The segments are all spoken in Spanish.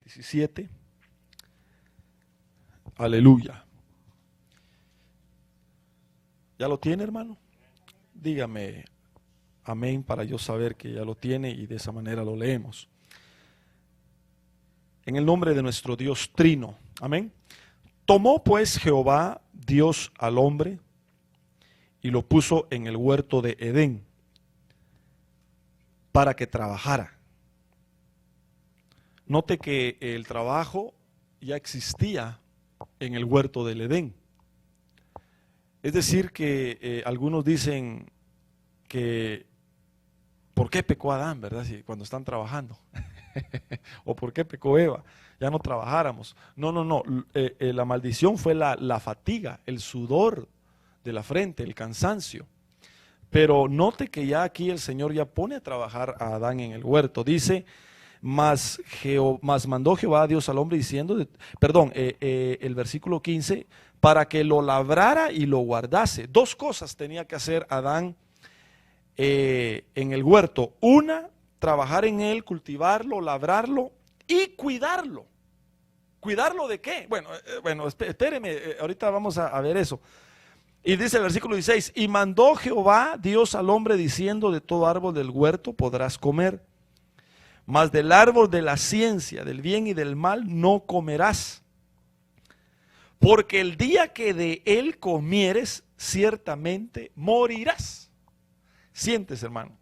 17. Aleluya. ¿Ya lo tiene, hermano? Dígame amén para yo saber que ya lo tiene y de esa manera lo leemos. En el nombre de nuestro Dios Trino. Amén. Tomó pues Jehová Dios al hombre y lo puso en el huerto de Edén para que trabajara. Note que el trabajo ya existía en el huerto del Edén. Es decir que algunos dicen que ¿por qué pecó Adán, verdad? Si cuando están trabajando. ¿O por qué pecó Eva? Ya no trabajáramos. No. La maldición fue la fatiga, el sudor de la frente, el cansancio. Pero note que ya aquí el Señor ya pone a trabajar a Adán en el huerto. Dice, mas mandó Jehová Dios al hombre diciendo, el versículo 15, para que lo labrara y lo guardase. Dos cosas tenía que hacer Adán en el huerto. Una, trabajar en él, cultivarlo, labrarlo y cuidarlo. ¿Cuidarlo de qué? Bueno, espéreme, ahorita vamos a ver eso. Y dice el versículo 16, y mandó Jehová Dios al hombre diciendo, de todo árbol del huerto podrás comer, mas del árbol de la ciencia, del bien y del mal, no comerás. Porque el día que de él comieres, ciertamente morirás. Siéntese, hermano.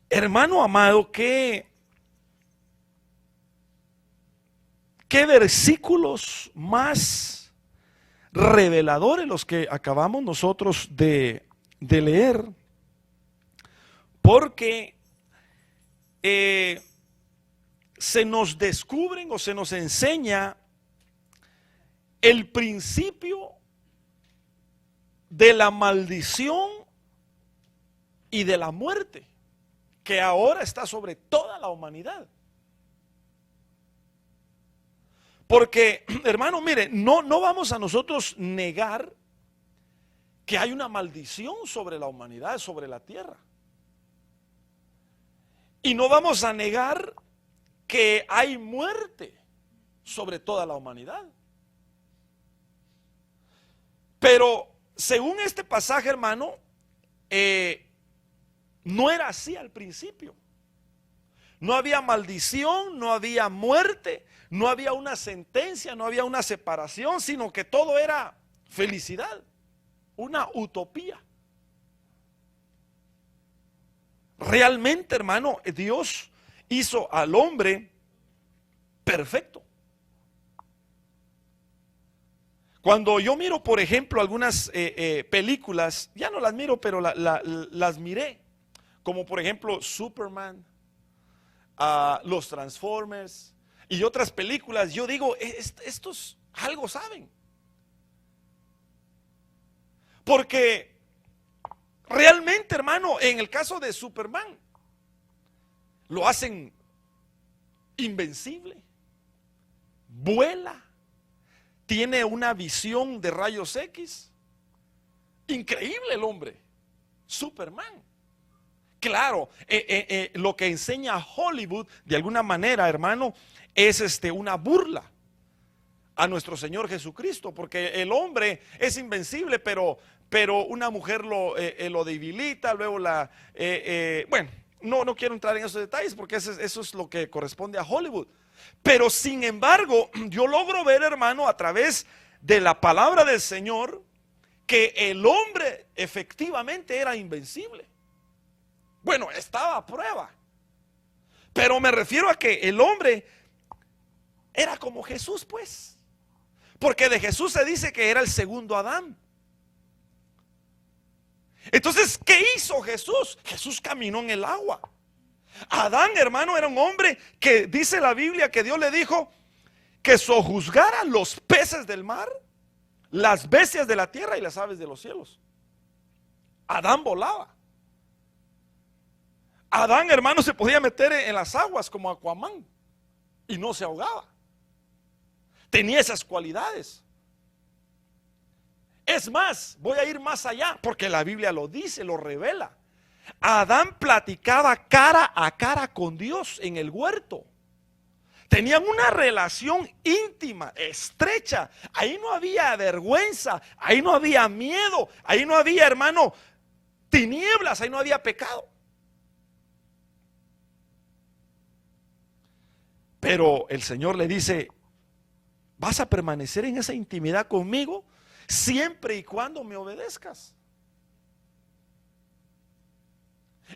Hermano amado, ¿qué versículos más reveladores los que acabamos nosotros de leer? Porque se nos descubren o se nos enseña el principio de la maldición y de la muerte que ahora está sobre toda la humanidad. Porque, hermano, mire, no vamos a nosotros negar que hay una maldición sobre la humanidad, sobre la tierra. Y no vamos a negar que hay muerte sobre toda la humanidad. Pero, según este pasaje, hermano, no era así al principio. No había maldición, no había muerte, no había una sentencia, no había una separación, sino que todo era felicidad, una utopía. Realmente, hermano, Dios hizo al hombre perfecto. Cuando yo miro, por ejemplo, algunas películas, ya no las miro, pero las miré, como por ejemplo Superman, los Transformers y otras películas, yo digo, estos algo saben. Porque realmente, hermano, en el caso de Superman, lo hacen invencible, vuela, tiene una visión de rayos X, increíble el hombre, Superman. Claro, lo que enseña Hollywood de alguna manera, hermano, es una burla a nuestro Señor Jesucristo, porque el hombre es invencible, pero una mujer lo debilita, luego no quiero entrar en esos detalles porque eso es lo que corresponde a Hollywood. Pero sin embargo, yo logro ver, hermano, a través de la palabra del Señor, que el hombre efectivamente era invencible. Bueno, estaba a prueba. Pero me refiero a que el hombre era como Jesús, pues. Porque de Jesús se dice que era el segundo Adán. Entonces, ¿qué hizo Jesús? Jesús caminó en el agua. Adán, hermano, era un hombre que dice la Biblia que Dios le dijo que sojuzgara los peces del mar, las bestias de la tierra y las aves de los cielos. Adán volaba. Adán, hermano, se podía meter en las aguas como Aquaman y no se ahogaba. Tenía esas cualidades. Es más, voy a ir más allá porque la Biblia lo dice, lo revela. Adán platicaba cara a cara con Dios en el huerto. Tenían una relación íntima, estrecha. Ahí no había vergüenza, ahí no había miedo, ahí no había, hermano, tinieblas, ahí no había pecado. Pero el Señor le dice: vas a permanecer en esa intimidad conmigo siempre y cuando me obedezcas.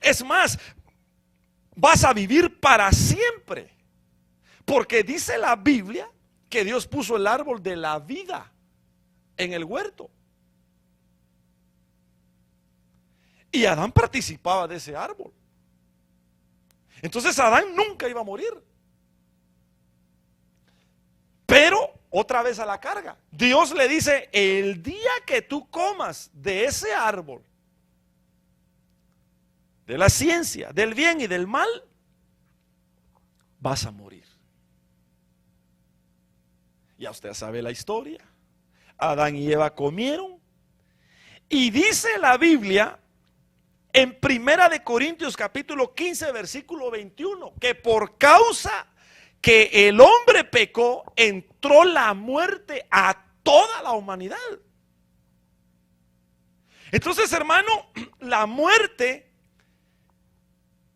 Es más, vas a vivir para siempre. Porque dice la Biblia que Dios puso el árbol de la vida en el huerto. Y Adán participaba de ese árbol. Entonces Adán nunca iba a morir. Pero otra vez a la carga. Dios le dice: el día que tú comas de ese árbol, de la ciencia, del bien y del mal, vas a morir. Ya usted sabe la historia. Adán y Eva comieron. Y dice la Biblia en Primera de Corintios capítulo 15 versículo 21, que por causa que el hombre pecó, entró la muerte a toda la humanidad. Entonces, hermano, la muerte,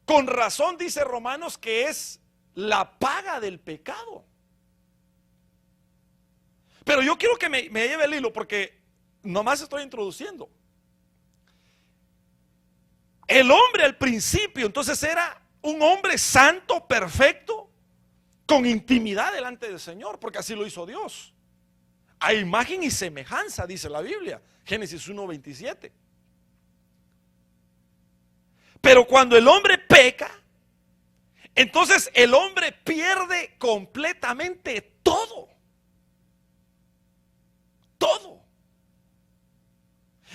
con razón dice Romanos que es la paga del pecado. Pero yo quiero que me lleve el hilo, porque nomás estoy introduciendo. El hombre al principio entonces era un hombre santo, perfecto, con intimidad delante del Señor, porque así lo hizo Dios. A imagen y semejanza, dice la Biblia, Génesis 1:27. Pero cuando el hombre peca, entonces el hombre pierde completamente todo. Todo.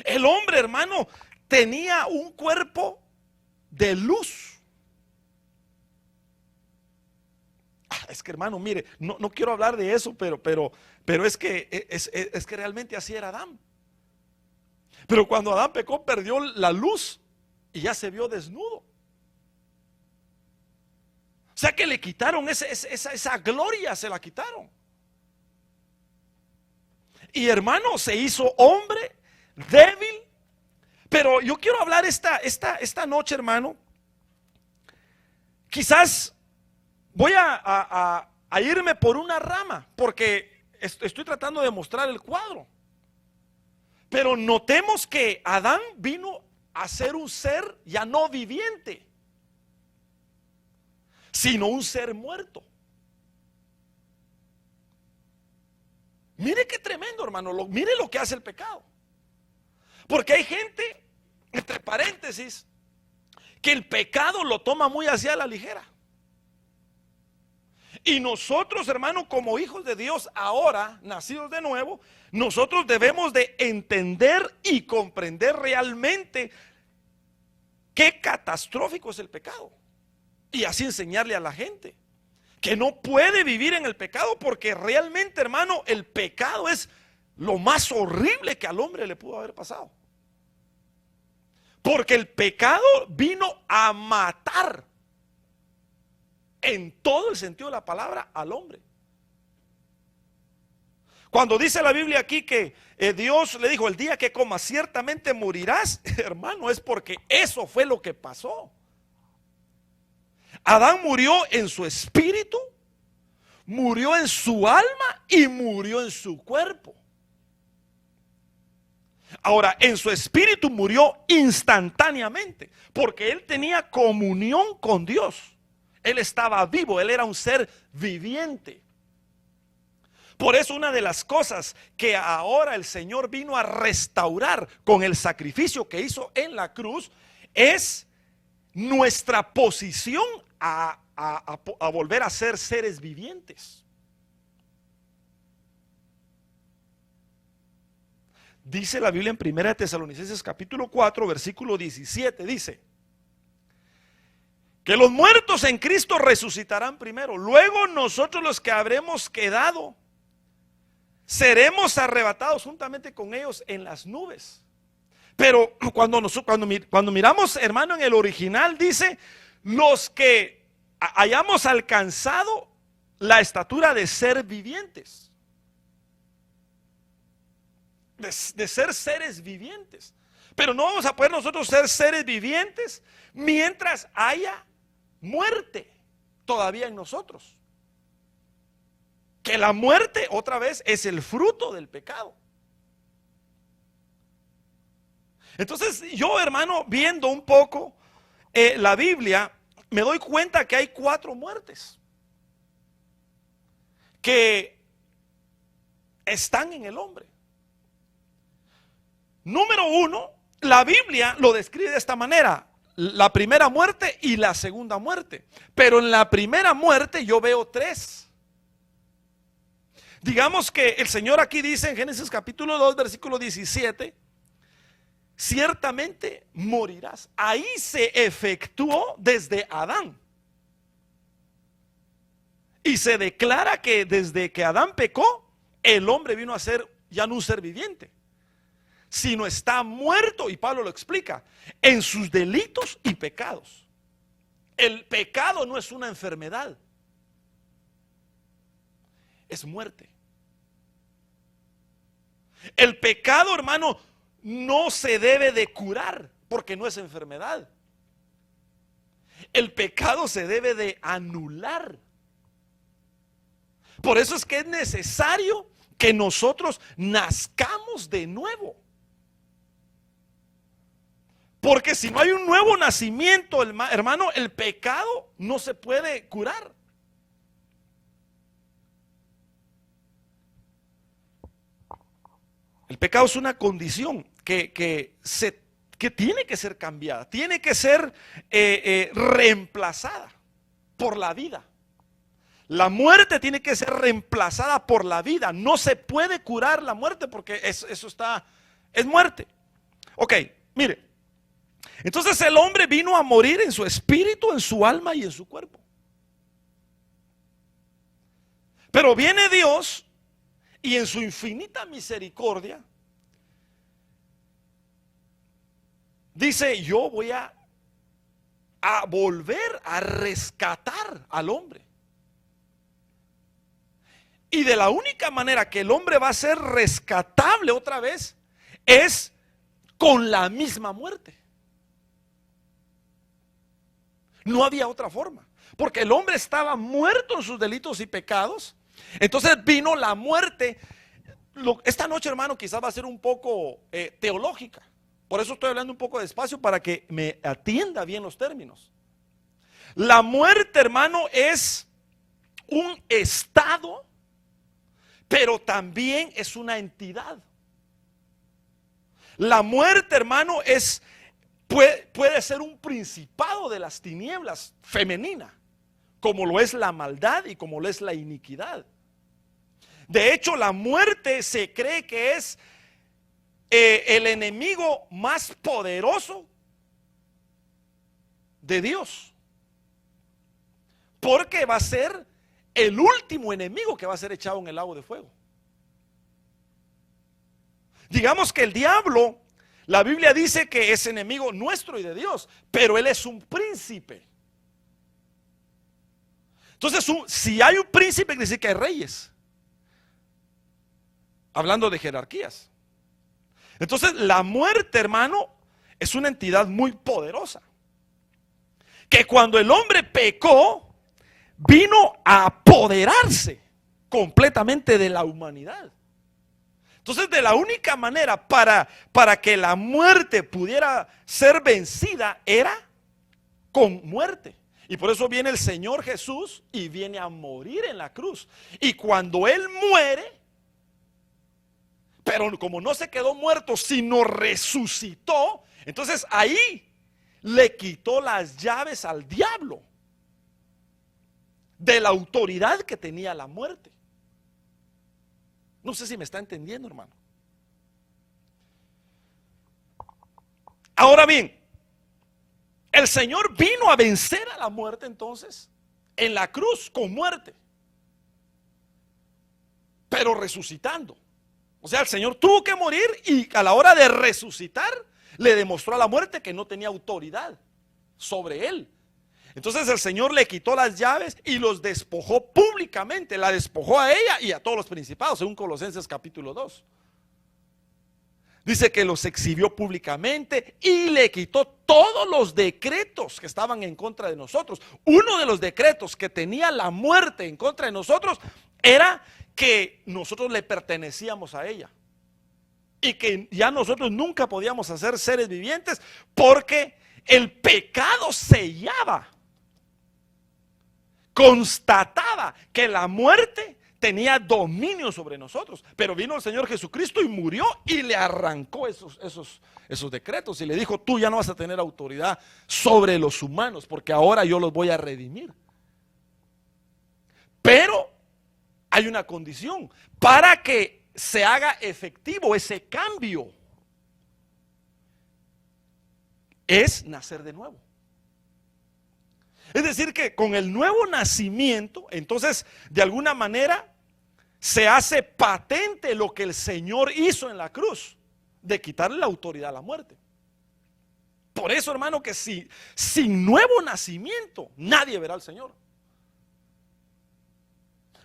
El hombre, hermano, tenía un cuerpo de luz. Es que, hermano, mire, no quiero hablar de eso, pero es que realmente así era Adán. Pero cuando Adán pecó, perdió la luz y ya se vio desnudo. O sea que le quitaron esa gloria, se la quitaron. Y, hermano, se hizo hombre débil. Pero yo quiero hablar esta noche, hermano. Quizás voy a irme por una rama, porque estoy tratando de mostrar el cuadro. Pero notemos que Adán vino a ser un ser ya no viviente, sino un ser muerto. Mire qué tremendo, hermano. Mire lo que hace el pecado. Porque hay gente, entre paréntesis, que el pecado lo toma muy hacia la ligera. Y nosotros, hermano, como hijos de Dios, ahora nacidos de nuevo, nosotros debemos de entender y comprender realmente qué catastrófico es el pecado. Y así enseñarle a la gente que no puede vivir en el pecado, porque realmente, hermano, el pecado es lo más horrible que al hombre le pudo haber pasado. Porque el pecado vino a matar, en todo el sentido de la palabra, al hombre. Cuando dice la Biblia aquí que Dios le dijo: el día que comas ciertamente morirás, hermano, es porque eso fue lo que pasó. Adán murió en su espíritu, murió en su alma y murió en su cuerpo. Ahora, en su espíritu murió instantáneamente, porque él tenía comunión con Dios. Él estaba vivo, él era un ser viviente. Por eso una de las cosas que ahora el Señor vino a restaurar con el sacrificio que hizo en la cruz es nuestra posición a volver a ser seres vivientes. Dice la Biblia en 1 Tesalonicenses capítulo 4 versículo 17, dice que los muertos en Cristo resucitarán primero, luego nosotros los que habremos quedado seremos arrebatados juntamente con ellos en las nubes. Pero cuando miramos, hermano, en el original dice: los que hayamos alcanzado la estatura de ser vivientes, de ser seres vivientes. Pero no vamos a poder nosotros ser seres vivientes mientras haya muerte todavía en nosotros. Que la muerte, otra vez, es el fruto del pecado. Entonces yo, hermano, viendo un poco la Biblia, me doy cuenta que hay 4 muertes que están en el hombre. Número 1, la Biblia lo describe de esta manera: la primera muerte y la segunda muerte. Pero en la primera muerte yo veo 3. Digamos que el Señor aquí dice en Génesis capítulo 2, versículo 17: ciertamente morirás. Ahí se efectuó desde Adán. Y se declara que desde que Adán pecó, el hombre vino a ser ya no un ser viviente, sino está muerto, y Pablo lo explica, en sus delitos y pecados. El pecado no es una enfermedad, es muerte. El pecado, hermano, no se debe de curar porque no es enfermedad. El pecado se debe de anular. Por eso es que es necesario que nosotros nazcamos de nuevo. Porque si no hay un nuevo nacimiento, hermano, el pecado no se puede curar. El pecado es una condición que tiene que ser cambiada, tiene que ser reemplazada por la vida. La muerte tiene que ser reemplazada por la vida. No se puede curar la muerte porque es muerte. Ok, mire. Entonces el hombre vino a morir en su espíritu, en su alma y en su cuerpo. Pero viene Dios y en su infinita misericordia dice: yo voy a volver a rescatar al hombre. Y de la única manera que el hombre va a ser rescatable otra vez es con la misma muerte. No había otra forma, porque el hombre estaba muerto en sus delitos y pecados. Entonces vino la muerte. Esta noche, hermano, quizás va a ser un poco teológica. Por eso estoy hablando un poco despacio para que me atienda bien los términos. La muerte, hermano, es un estado, pero también es una entidad. La muerte, hermano, puede ser un principado de las tinieblas femenina, como lo es la maldad y como lo es la iniquidad. De hecho, la muerte se cree que es el enemigo más poderoso de Dios, porque va a ser el último enemigo que va a ser echado en el lago de fuego. Digamos que el diablo, la Biblia dice que es enemigo nuestro y de Dios, pero él es un príncipe. Entonces, si hay un príncipe, quiere decir que hay reyes, hablando de jerarquías. Entonces, la muerte, hermano, es una entidad muy poderosa, que cuando el hombre pecó, vino a apoderarse completamente de la humanidad. Entonces, de la única manera para que la muerte pudiera ser vencida era con muerte. Y por eso viene el Señor Jesús y viene a morir en la cruz. Y cuando Él muere, pero como no se quedó muerto, sino resucitó, entonces ahí le quitó las llaves al diablo de la autoridad que tenía la muerte. No sé si me está entendiendo, hermano. Ahora bien, el Señor vino a vencer a la muerte entonces en la cruz con muerte, pero resucitando. O sea, el Señor tuvo que morir y a la hora de resucitar le demostró a la muerte que no tenía autoridad sobre él. Entonces el Señor le quitó las llaves y los despojó públicamente. La despojó a ella y a todos los principados, según Colosenses capítulo 2. Dice que los exhibió públicamente y le quitó todos los decretos que estaban en contra de nosotros. Uno de los decretos que tenía la muerte en contra de nosotros era que nosotros le pertenecíamos a ella. Y que ya nosotros nunca podíamos hacer seres vivientes porque el pecado sellaba, constataba que la muerte tenía dominio sobre nosotros. Pero vino el Señor Jesucristo y murió y le arrancó esos decretos y le dijo: tú ya no vas a tener autoridad sobre los humanos porque ahora yo los voy a redimir. Pero hay una condición para que se haga efectivo ese cambio: es nacer de nuevo. Es decir, que con el nuevo nacimiento, entonces de alguna manera se hace patente lo que el Señor hizo en la cruz, de quitarle la autoridad a la muerte. Por eso, hermano, que sin nuevo nacimiento nadie verá al Señor.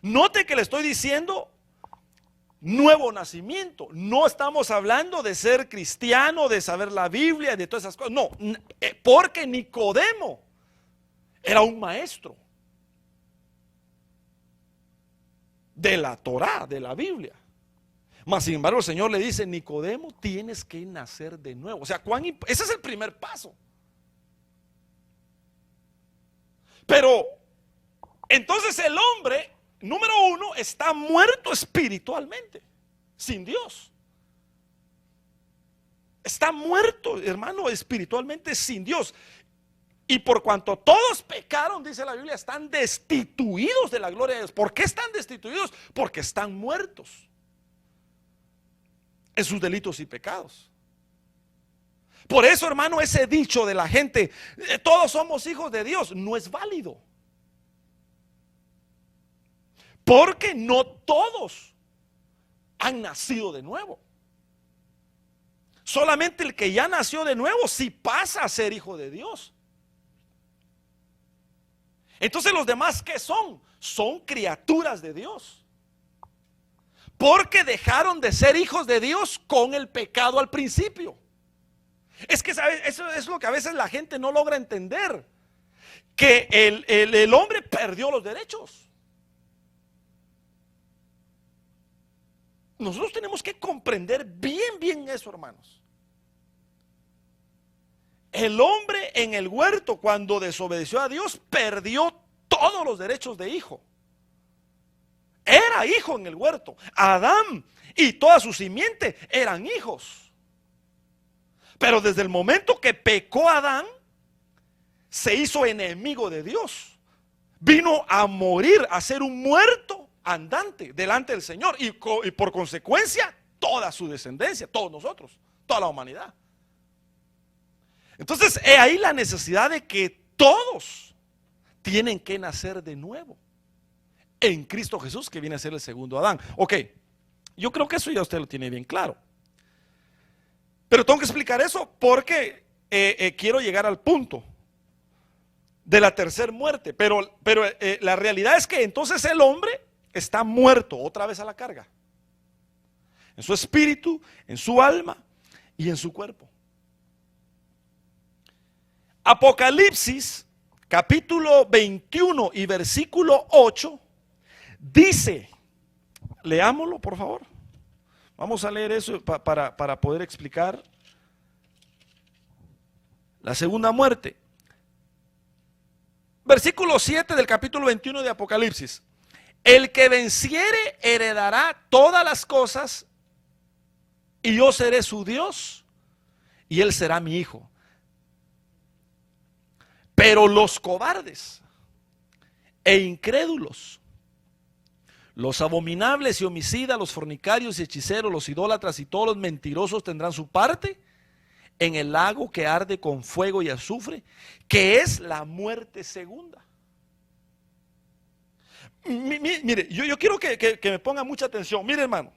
Note que le estoy diciendo nuevo nacimiento. No estamos hablando de ser cristiano, de saber la Biblia, de todas esas cosas. No, porque Nicodemo era un maestro de la Torá, de la Biblia. Mas sin embargo el Señor le dice: Nicodemo, tienes que nacer de nuevo. O sea, ese es el primer paso. Pero entonces el hombre, número uno, está muerto espiritualmente, sin Dios. Está muerto, hermano, espiritualmente sin Dios. Y por cuanto todos pecaron, dice la Biblia, están destituidos de la gloria de Dios. ¿Por qué están destituidos? Porque están muertos en sus delitos y pecados. Por eso, hermano, ese dicho de la gente, todos somos hijos de Dios, no es válido. Porque no todos han nacido de nuevo. Solamente el que ya nació de nuevo sí pasa a ser hijo de Dios. Entonces los demás, ¿qué son? Son criaturas de Dios. Porque dejaron de ser hijos de Dios con el pecado al principio. Es que, ¿sabes? Eso es lo que a veces la gente no logra entender. Que el hombre perdió los derechos. Nosotros tenemos que comprender bien eso, hermanos. El hombre en el huerto, cuando desobedeció a Dios, perdió todos los derechos de hijo. Era hijo en el huerto. Adán y toda su simiente eran hijos. Pero desde el momento que pecó Adán, se hizo enemigo de Dios. Vino a morir, a ser un muerto andante delante del Señor. Y por consecuencia, toda su descendencia, todos nosotros, toda la humanidad. Entonces, he ahí la necesidad de que todos tienen que nacer de nuevo en Cristo Jesús, que viene a ser el segundo Adán. Ok, yo creo que eso ya usted lo tiene bien claro. Pero tengo que explicar eso porque quiero llegar al punto de la tercera muerte. Pero la realidad es que entonces el hombre está muerto otra vez a la carga. En su espíritu, en su alma y en su cuerpo. Apocalipsis capítulo 21 y versículo 8 dice, leámoslo por favor. Vamos a leer eso para poder explicar la segunda muerte. Versículo 7 del capítulo 21 de Apocalipsis. El que venciere heredará todas las cosas y yo seré su Dios y él será mi hijo. Pero los cobardes e incrédulos, los abominables y homicidas, los fornicarios y hechiceros, los idólatras y todos los mentirosos tendrán su parte en el lago que arde con fuego y azufre, que es la muerte segunda. Mire, yo quiero que me ponga mucha atención. Mire, hermano,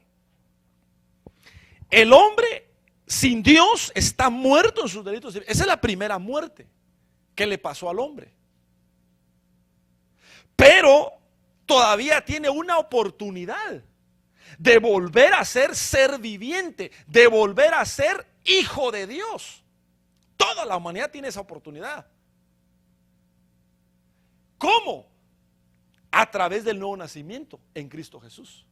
el hombre sin Dios está muerto en sus delitos. Esa es la primera muerte que le pasó al hombre. pero todavía tiene una oportunidad de volver a ser viviente, de volver a ser hijo de Dios. Toda la humanidad tiene esa oportunidad. ¿Cómo? A través del nuevo nacimiento en Cristo Jesús.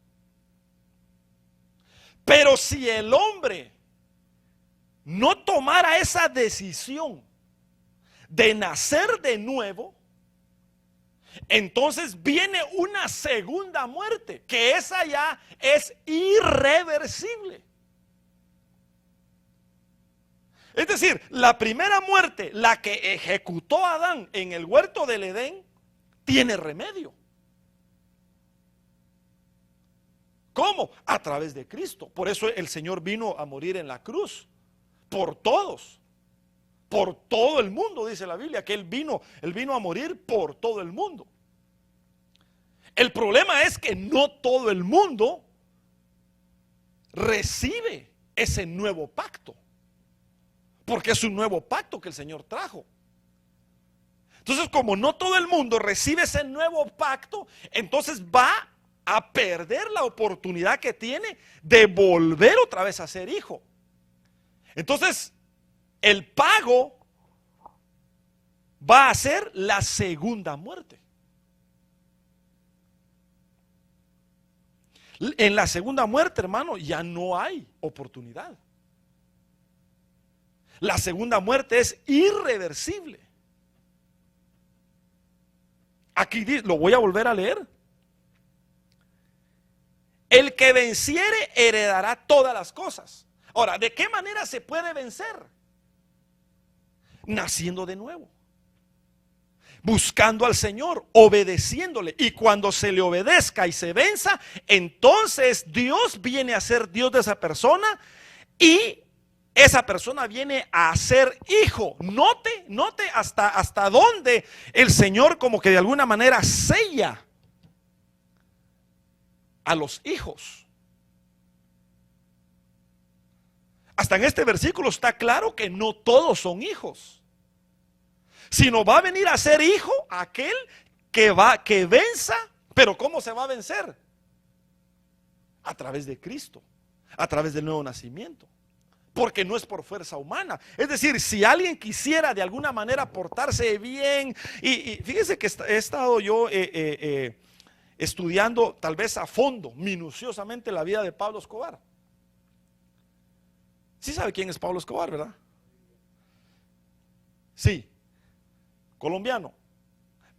Pero si el hombre no tomara esa decisión de nacer de nuevo, entonces viene una segunda muerte, que esa ya es irreversible. Es decir, la primera muerte, la que ejecutó Adán en el huerto del Edén, tiene remedio. ¿Cómo? A través de Cristo. Por eso el Señor vino a morir en la cruz, por todos, por todo el mundo, dice la Biblia, que Él vino a morir por todo el mundo. El problema es que no todo el mundo recibe ese nuevo pacto, porque es un nuevo pacto que el Señor trajo. Entonces, como no todo el mundo recibe ese nuevo pacto, entonces va a perder la oportunidad que tiene de volver otra vez a ser hijo. Entonces, el pago va a ser la segunda muerte. En la segunda muerte, hermano, ya no hay oportunidad. La segunda muerte es irreversible. Aquí lo voy a volver a leer. El que venciere heredará todas las cosas. Ahora, ¿de qué manera se puede vencer? Naciendo de nuevo, buscando al Señor, obedeciéndole. Y cuando se le obedezca y se venza, entonces Dios viene a ser Dios de esa persona y esa persona viene a ser hijo. Note hasta dónde el Señor como que de alguna manera sella a los hijos. Hasta en este versículo está claro que no todos son hijos, sino va a venir a ser hijo aquel que venza. Pero ¿cómo se va a vencer? A través de Cristo, a través del nuevo nacimiento. Porque no es por fuerza humana. Es decir, si alguien quisiera de alguna manera portarse bien, y fíjese que he estado yo estudiando tal vez a fondo, minuciosamente la vida de Pablo Escobar. ¿Sí sabe quién es Pablo Escobar, verdad? Sí, colombiano.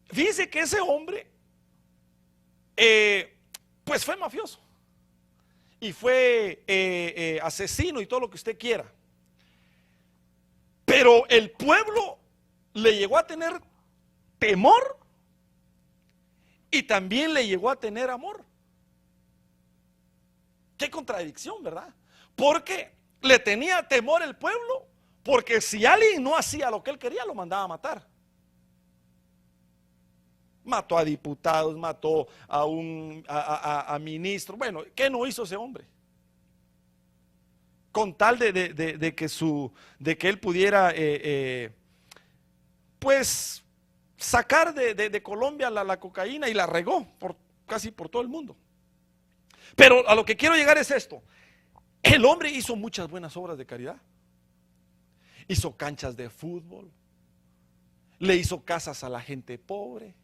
Fíjese que ese hombre pues fue mafioso y fue asesino y todo lo que usted quiera. Pero el pueblo le llegó a tener temor y también le llegó a tener amor. Qué contradicción, ¿verdad? Porque le tenía temor el pueblo, porque si alguien no hacía lo que él quería, lo mandaba a matar. Mató a diputados, mató a ministros. Bueno, ¿qué no hizo ese hombre? Con tal de que él pudiera pues sacar de Colombia la cocaína, y la regó casi por todo el mundo. Pero a lo que quiero llegar es esto: el hombre hizo muchas buenas obras de caridad. Hizo canchas de fútbol, le hizo casas a la gente pobre,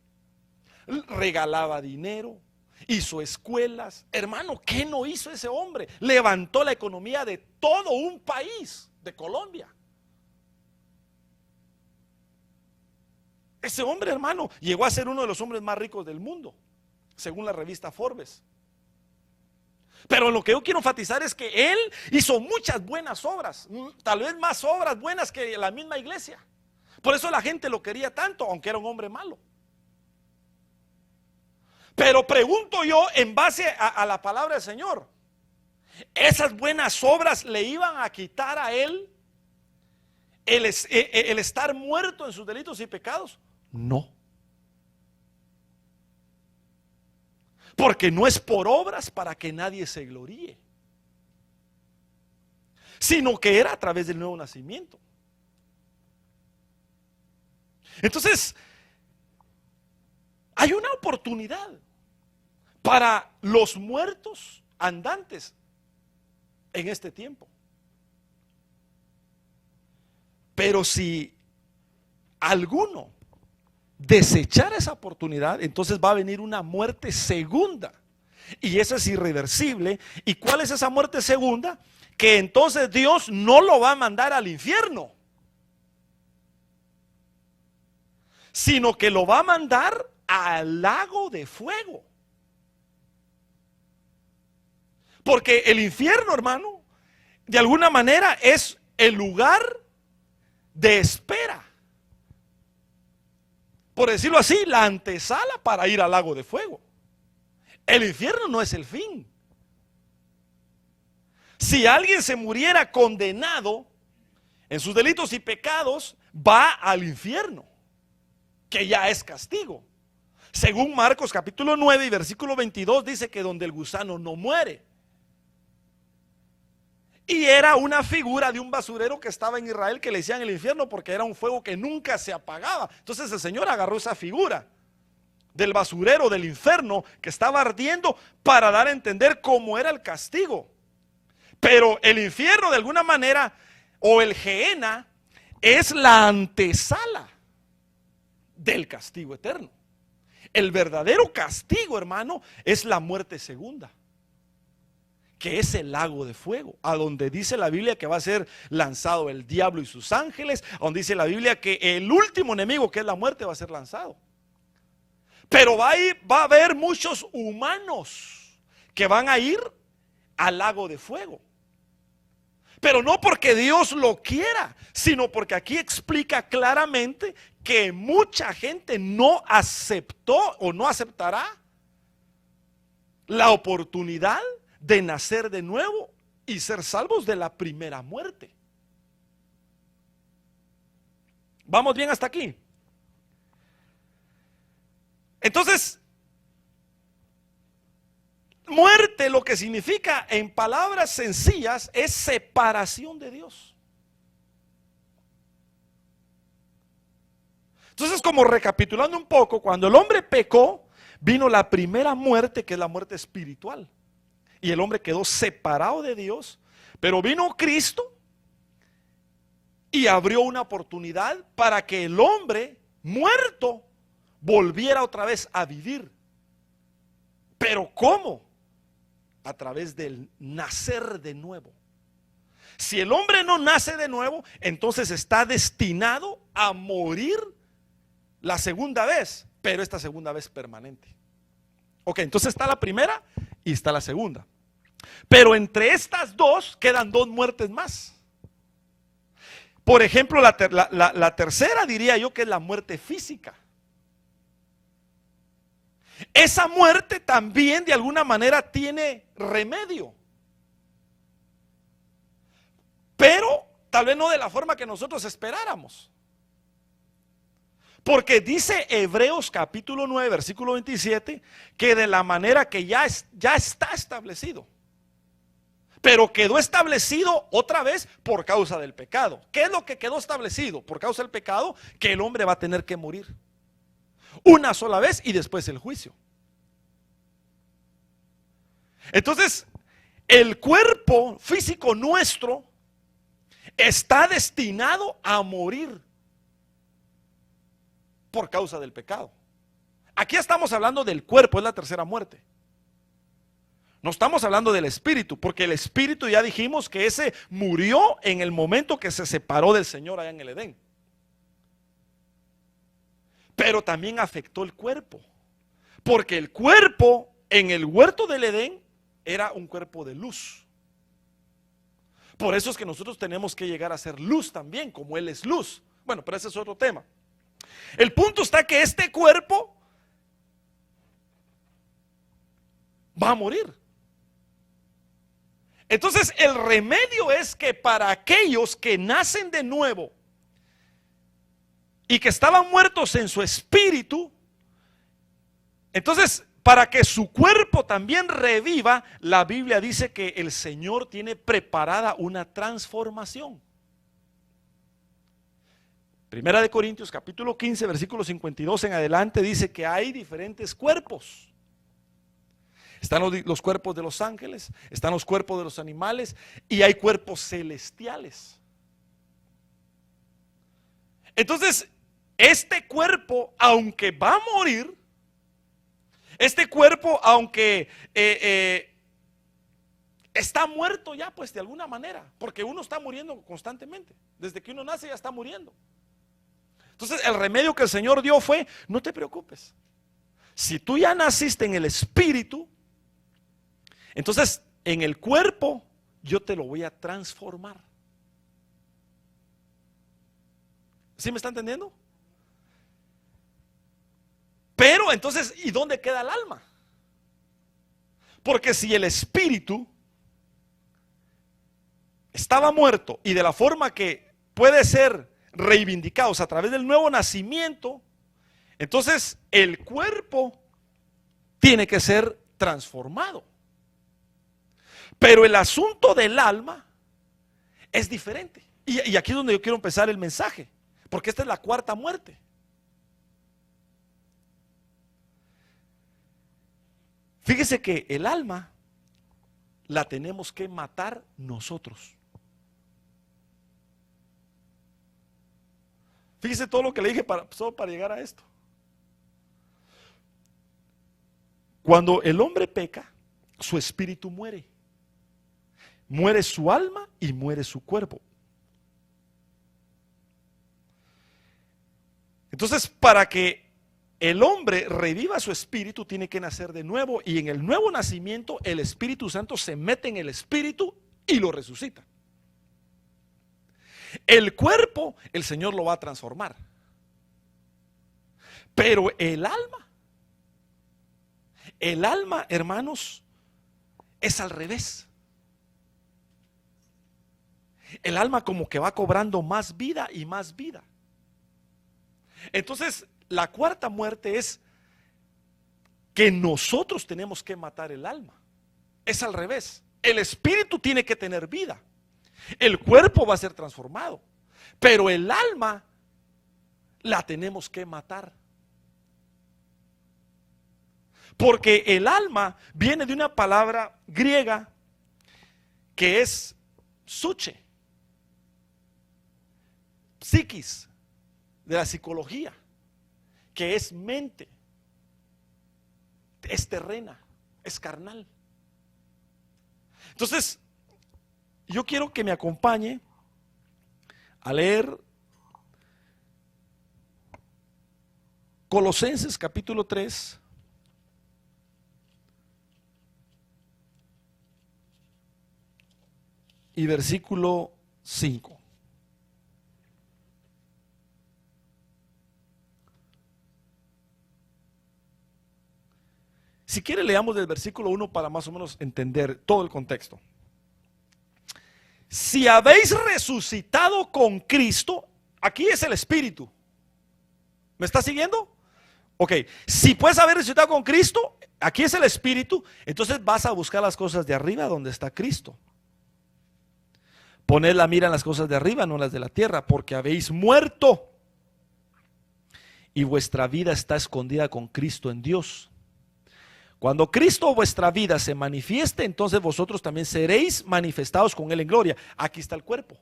regalaba dinero, hizo escuelas. Hermano, ¿qué no hizo ese hombre? Levantó la economía de todo un país, de Colombia. Ese hombre, hermano, llegó a ser uno de los hombres más ricos del mundo, según la revista Forbes. Pero lo que yo quiero enfatizar es que él hizo muchas buenas obras, tal vez más obras buenas que la misma iglesia. Por eso la gente lo quería tanto, aunque era un hombre malo. Pero pregunto yo, en base a la palabra del Señor, ¿esas buenas obras le iban a quitar a él el estar muerto en sus delitos y pecados? No. Porque no es por obras para que nadie se gloríe, sino que era a través del nuevo nacimiento. Entonces, Hay una oportunidad para los muertos andantes en este tiempo. Pero si alguno desechara esa oportunidad, entonces va a venir una muerte segunda. Y esa es irreversible. ¿Y cuál es esa muerte segunda? Que entonces Dios no lo va a mandar al infierno, sino que lo va a mandar al lago de fuego. Porque el infierno, hermano, de alguna manera es el lugar de espera. Por decirlo así, la antesala para ir al lago de fuego. El infierno no es el fin. Si alguien se muriera condenado en sus delitos y pecados, va al infierno, que ya es castigo. Según Marcos capítulo 9 y versículo 22 dice que donde el gusano no muere. Y era una figura de un basurero que estaba en Israel, que le decían el infierno porque era un fuego que nunca se apagaba. Entonces el Señor agarró esa figura del basurero, del infierno que estaba ardiendo, para dar a entender cómo era el castigo. Pero el infierno, de alguna manera, o el Gehenna, es la antesala del castigo eterno. El verdadero castigo, hermano, es la muerte segunda, que es el lago de fuego, a donde dice la Biblia que va a ser lanzado el diablo y sus ángeles, a donde dice la Biblia que el último enemigo, que es la muerte, va a ser lanzado. Pero va a haber muchos humanos que van a ir al lago de fuego. Pero no porque Dios lo quiera, sino porque aquí explica claramente que mucha gente no aceptó o no aceptará la oportunidad de nacer de nuevo y ser salvos de la primera muerte. ¿Vamos bien hasta aquí? Entonces, muerte, lo que significa en palabras sencillas, es separación de Dios. Entonces, como recapitulando un poco, cuando el hombre pecó, vino la primera muerte, que es la muerte espiritual, y el hombre quedó separado de Dios. Pero vino Cristo y abrió una oportunidad para que el hombre muerto volviera otra vez a vivir. ¿Pero cómo? A través del nacer de nuevo. Si el hombre no nace de nuevo, entonces está destinado a morir la segunda vez, pero esta segunda vez permanente. Ok, entonces está la primera y está la segunda. Pero entre estas dos quedan dos muertes más. Por ejemplo, la tercera diría yo que es la muerte física. Esa muerte también de alguna manera tiene remedio, pero tal vez no de la forma que nosotros esperáramos. Porque dice Hebreos capítulo 9 versículo 27 que de la manera que ya está establecido, pero quedó establecido otra vez por causa del pecado. ¿Qué es lo que quedó establecido por causa del pecado? Que el hombre va a tener que morir una sola vez y después el juicio. Entonces, el cuerpo físico nuestro está destinado a morir por causa del pecado. Aquí estamos hablando del cuerpo, es la tercera muerte. No estamos hablando del espíritu, porque el espíritu ya dijimos que ese murió en el momento que se separó del Señor allá en el Edén. Pero también afectó el cuerpo, porque el cuerpo en el huerto del Edén era un cuerpo de luz. Por eso es que nosotros tenemos que llegar a ser luz también, como Él es luz. Bueno, pero ese es otro tema. El punto está que este cuerpo va a morir. Entonces el remedio es que para aquellos que nacen de nuevo y que estaban muertos en su espíritu, entonces para que su cuerpo también reviva, la Biblia dice que el Señor tiene preparada una transformación. Primera de Corintios capítulo 15 versículo 52 en adelante dice que hay diferentes cuerpos. Están los cuerpos de los ángeles, están los cuerpos de los animales y hay cuerpos celestiales. Entonces, este cuerpo, aunque va a morir, este cuerpo, aunque está muerto ya, pues de alguna manera, porque uno está muriendo constantemente. Desde que uno nace ya está muriendo. Entonces, el remedio que el Señor dio fue: no te preocupes. Si tú ya naciste en el espíritu, entonces en el cuerpo yo te lo voy a transformar. ¿Sí me está entendiendo? Pero entonces, ¿y dónde queda el alma? Porque si el espíritu estaba muerto y de la forma que puede ser reivindicados a través del nuevo nacimiento, entonces el cuerpo tiene que ser transformado. Pero el asunto del alma es diferente. Y aquí es donde yo quiero empezar el mensaje, porque esta es la cuarta muerte. Fíjese que el alma la tenemos que matar nosotros. Fíjese todo lo que le dije solo para llegar a esto. Cuando el hombre peca, su espíritu muere. Muere su alma y muere su cuerpo. Entonces, para que el hombre reviva su espíritu, tiene que nacer de nuevo. Y en el nuevo nacimiento, el Espíritu Santo se mete en el espíritu y lo resucita. El cuerpo, el Señor lo va a transformar. Pero el alma, hermanos, es al revés. El alma como que va cobrando más vida y más vida. Entonces, la cuarta muerte es que nosotros tenemos que matar el alma. Es al revés. El espíritu tiene que tener vida. El cuerpo va a ser transformado. Pero el alma la tenemos que matar. Porque el alma viene de una palabra griega que es psuche, psiquis, de la psicología, que es mente, es terrena, es carnal. Entonces, yo quiero que me acompañe a leer Colosenses capítulo 3. Y versículo 5. Si quiere, leamos del versículo 1 para más o menos entender todo el contexto. Si habéis resucitado con Cristo, aquí es el espíritu. ¿Me está siguiendo? Ok, si puedes haber resucitado con Cristo, aquí es el espíritu, entonces vas a buscar las cosas de arriba donde está Cristo. Poned la mira en las cosas de arriba, no en las de la tierra, porque habéis muerto y vuestra vida está escondida con Cristo en Dios. Cuando Cristo vuestra vida se manifieste, entonces vosotros también seréis manifestados con Él en gloria. Aquí está el cuerpo.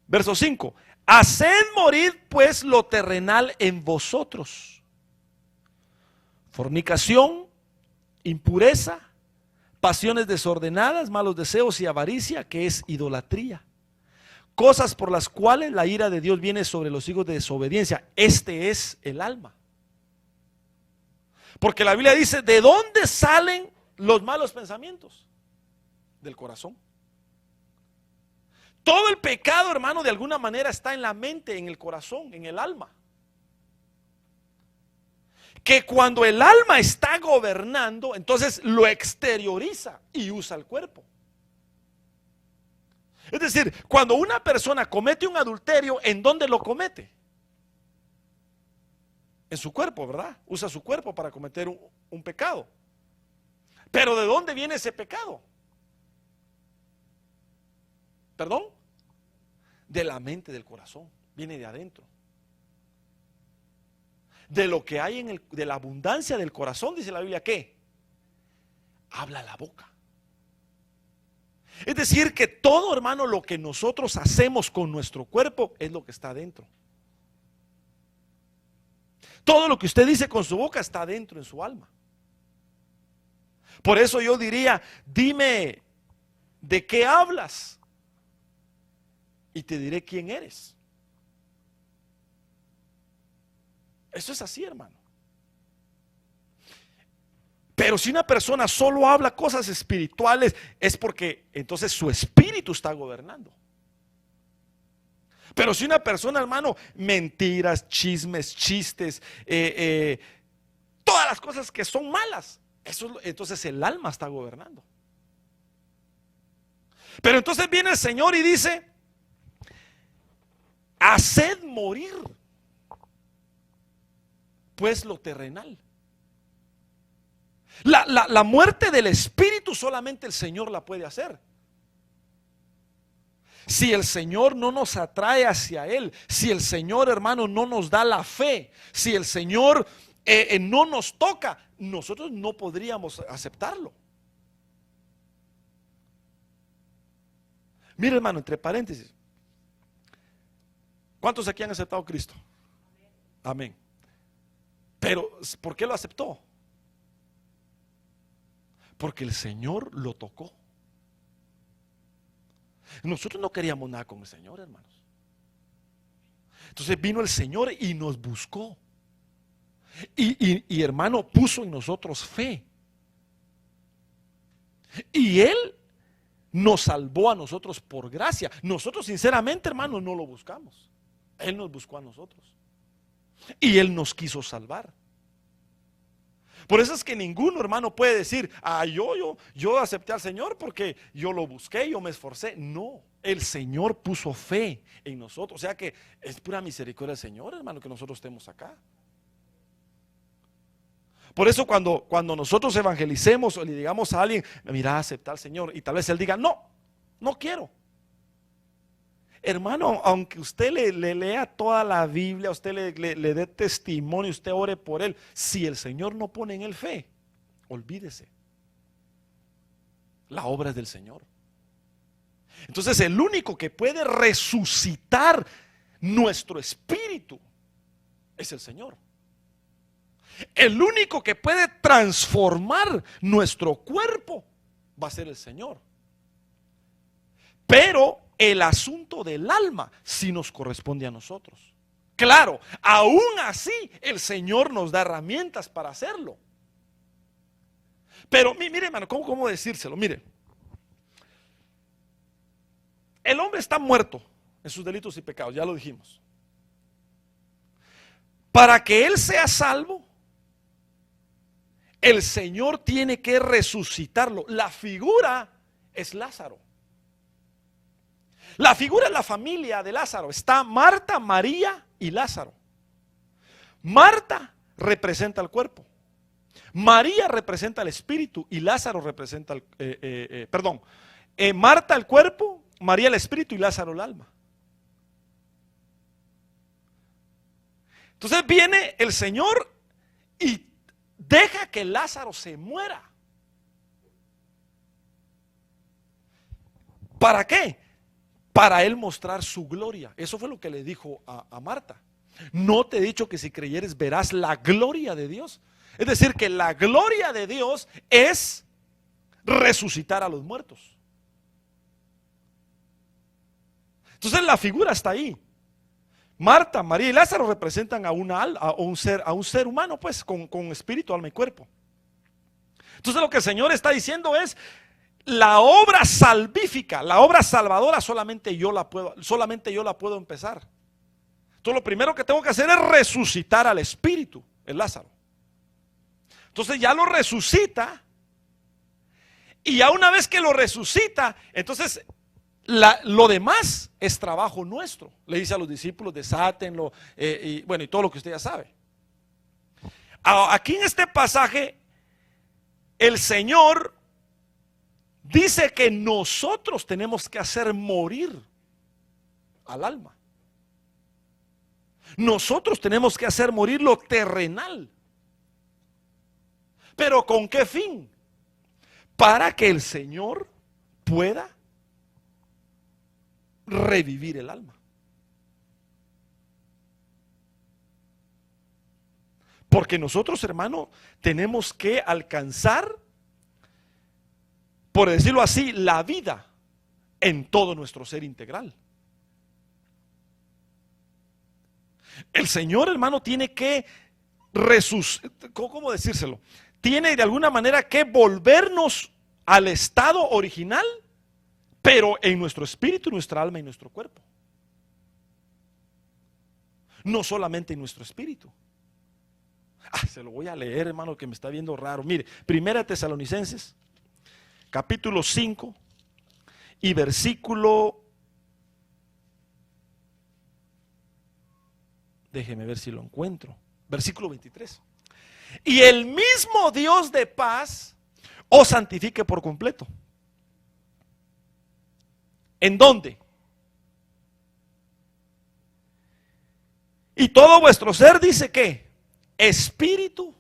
Verso 5. Haced morir pues lo terrenal en vosotros: fornicación, impureza, pasiones desordenadas, malos deseos y avaricia, que es idolatría. Cosas por las cuales la ira de Dios viene sobre los hijos de desobediencia. Este es el alma. Porque la Biblia dice: ¿de dónde salen los malos pensamientos? Del corazón. Todo el pecado, hermano, de alguna manera está en la mente, en el corazón, en el alma. Que cuando el alma está gobernando, entonces lo exterioriza y usa el cuerpo. Es decir, cuando una persona comete un adulterio, ¿en dónde lo comete? En su cuerpo, ¿verdad? Usa su cuerpo para cometer un pecado. Pero ¿de dónde viene ese pecado? ¿Perdón? De la mente, del corazón. Viene de adentro. De lo que hay de la abundancia del corazón, dice la Biblia, ¿qué? Habla la boca. Es decir, que todo, hermano, lo que nosotros hacemos con nuestro cuerpo es lo que está adentro. Todo lo que usted dice con su boca está adentro en su alma. Por eso yo diría, dime de qué hablas y te diré quién eres. Eso es así, hermano. Pero si una persona solo habla cosas espirituales, es porque entonces su espíritu está gobernando. Pero si una persona, hermano, mentiras, chismes, chistes, todas las cosas que son malas, entonces el alma está gobernando. Pero entonces viene el Señor y dice: haced morir pues lo terrenal. La muerte del espíritu solamente el Señor la puede hacer. Si el Señor no nos atrae hacia Él, si el Señor, hermano, no nos da la fe, si el Señor no nos toca, nosotros no podríamos aceptarlo. Mire, hermano, entre paréntesis, ¿cuántos aquí han aceptado a Cristo? Amén. Pero ¿por qué lo aceptó? Porque el Señor lo tocó. Nosotros no queríamos nada con el Señor, hermanos. Entonces vino el Señor y nos buscó. Y hermano, puso en nosotros fe. Y Él nos salvó a nosotros por gracia. Nosotros sinceramente, hermano, no lo buscamos. Él nos buscó a nosotros. Y Él nos quiso salvar. Por eso es que ninguno, hermano, puede decir: yo acepté al Señor porque yo lo busqué, yo me esforcé. No, el Señor puso fe en nosotros. O sea que es pura misericordia del Señor, hermano, que nosotros estemos acá. Por eso cuando nosotros evangelicemos o le digamos a alguien: mira, acepta al Señor, y tal vez él diga: no quiero. Hermano, aunque usted le lea toda la Biblia, usted le dé testimonio, usted ore por él, si el Señor no pone en él fe, olvídese. La obra es del Señor. Entonces el único que puede resucitar nuestro espíritu es el Señor. El único que puede transformar nuestro cuerpo va a ser el Señor. Pero el asunto del alma sí nos corresponde a nosotros. Claro, aún así el Señor nos da herramientas para hacerlo. Pero mire, hermano, ¿cómo decírselo? Mire, el hombre está muerto en sus delitos y pecados, ya lo dijimos. Para que él sea salvo, el Señor tiene que resucitarlo. La figura es Lázaro. La figura es la familia de Lázaro. Está Marta, María y Lázaro. Marta representa el cuerpo, María representa el espíritu y Lázaro representa Marta el cuerpo, María el espíritu y Lázaro el alma. Entonces viene el Señor y deja que Lázaro se muera. ¿Para qué? Para él mostrar su gloria. Eso fue lo que le dijo a Marta. No te he dicho que si creyeres verás la gloria de Dios. Es decir, que la gloria de Dios es resucitar a los muertos. Entonces la figura está ahí. Marta, María y Lázaro representan a un ser humano, pues, con espíritu, alma y cuerpo. Entonces lo que el Señor está diciendo es: la obra salvífica, la obra salvadora, solamente yo la puedo empezar. Entonces lo primero que tengo que hacer es resucitar al espíritu, el Lázaro. Entonces ya lo resucita, y ya una vez que lo resucita, entonces lo demás es trabajo nuestro. Le dice a los discípulos: desátenlo, y todo lo que usted ya sabe. Aquí en este pasaje, el Señor dice que nosotros tenemos que hacer morir al alma. Nosotros tenemos que hacer morir lo terrenal. ¿Pero con qué fin? Para que el Señor pueda revivir el alma. Porque nosotros, hermano, tenemos que alcanzar, por decirlo así, la vida en todo nuestro ser integral. El Señor, hermano, tiene que resucitar, ¿cómo decírselo? Tiene de alguna manera que volvernos al estado original, pero en nuestro espíritu, nuestra alma y nuestro cuerpo. No solamente en nuestro espíritu. Se lo voy a leer, hermano, que me está viendo raro. Mire, Primera Tesalonicenses, capítulo 5 y versículo, déjeme ver si lo encuentro, versículo 23. Y el mismo Dios de paz os santifique por completo. ¿En dónde? Y todo vuestro ser, dice que espíritu,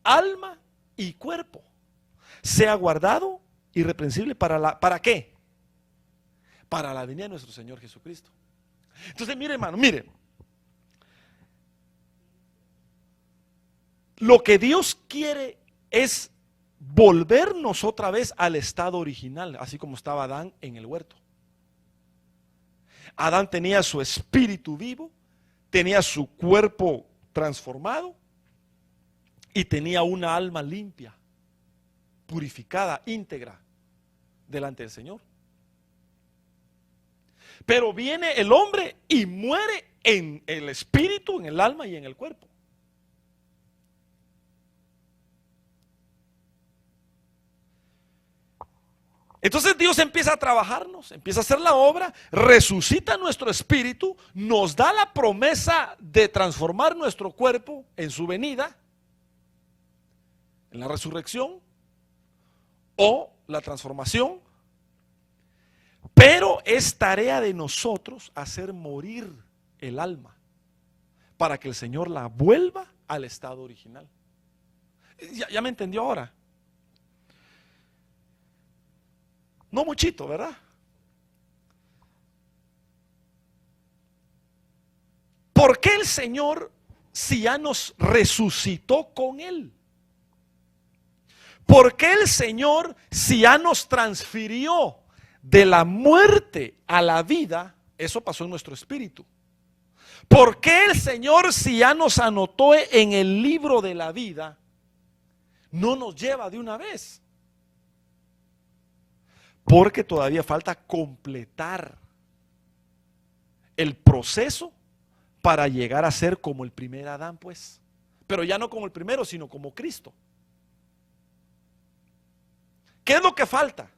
alma y cuerpo sea guardado irreprensible ¿para qué? Para la venida de nuestro Señor Jesucristo. Entonces, mire, hermano, mire. Lo que Dios quiere es volvernos otra vez al estado original, así como estaba Adán en el huerto. Adán tenía su espíritu vivo, tenía su cuerpo transformado y tenía una alma limpia, purificada, íntegra delante del Señor. Pero viene el hombre y muere en el espíritu, en el alma y en el cuerpo. Entonces Dios empieza a trabajarnos, empieza a hacer la obra, resucita nuestro espíritu, nos da la promesa de transformar nuestro cuerpo en su venida, en la resurrección o la transformación, pero es tarea de nosotros hacer morir el alma para que el Señor la vuelva al estado original. ¿Ya me entendió ahora? No muchito, ¿verdad? ¿Por qué el Señor, si ya nos resucitó con Él? ¿Por qué el Señor, si ya nos transfirió de la muerte a la vida? Eso pasó en nuestro espíritu. ¿Por qué el Señor, si ya nos anotó en el libro de la vida, no nos lleva de una vez? Porque todavía falta completar el proceso para llegar a ser como el primer Adán, pues. Pero ya no como el primero, sino como Cristo. ¿Qué es lo que falta?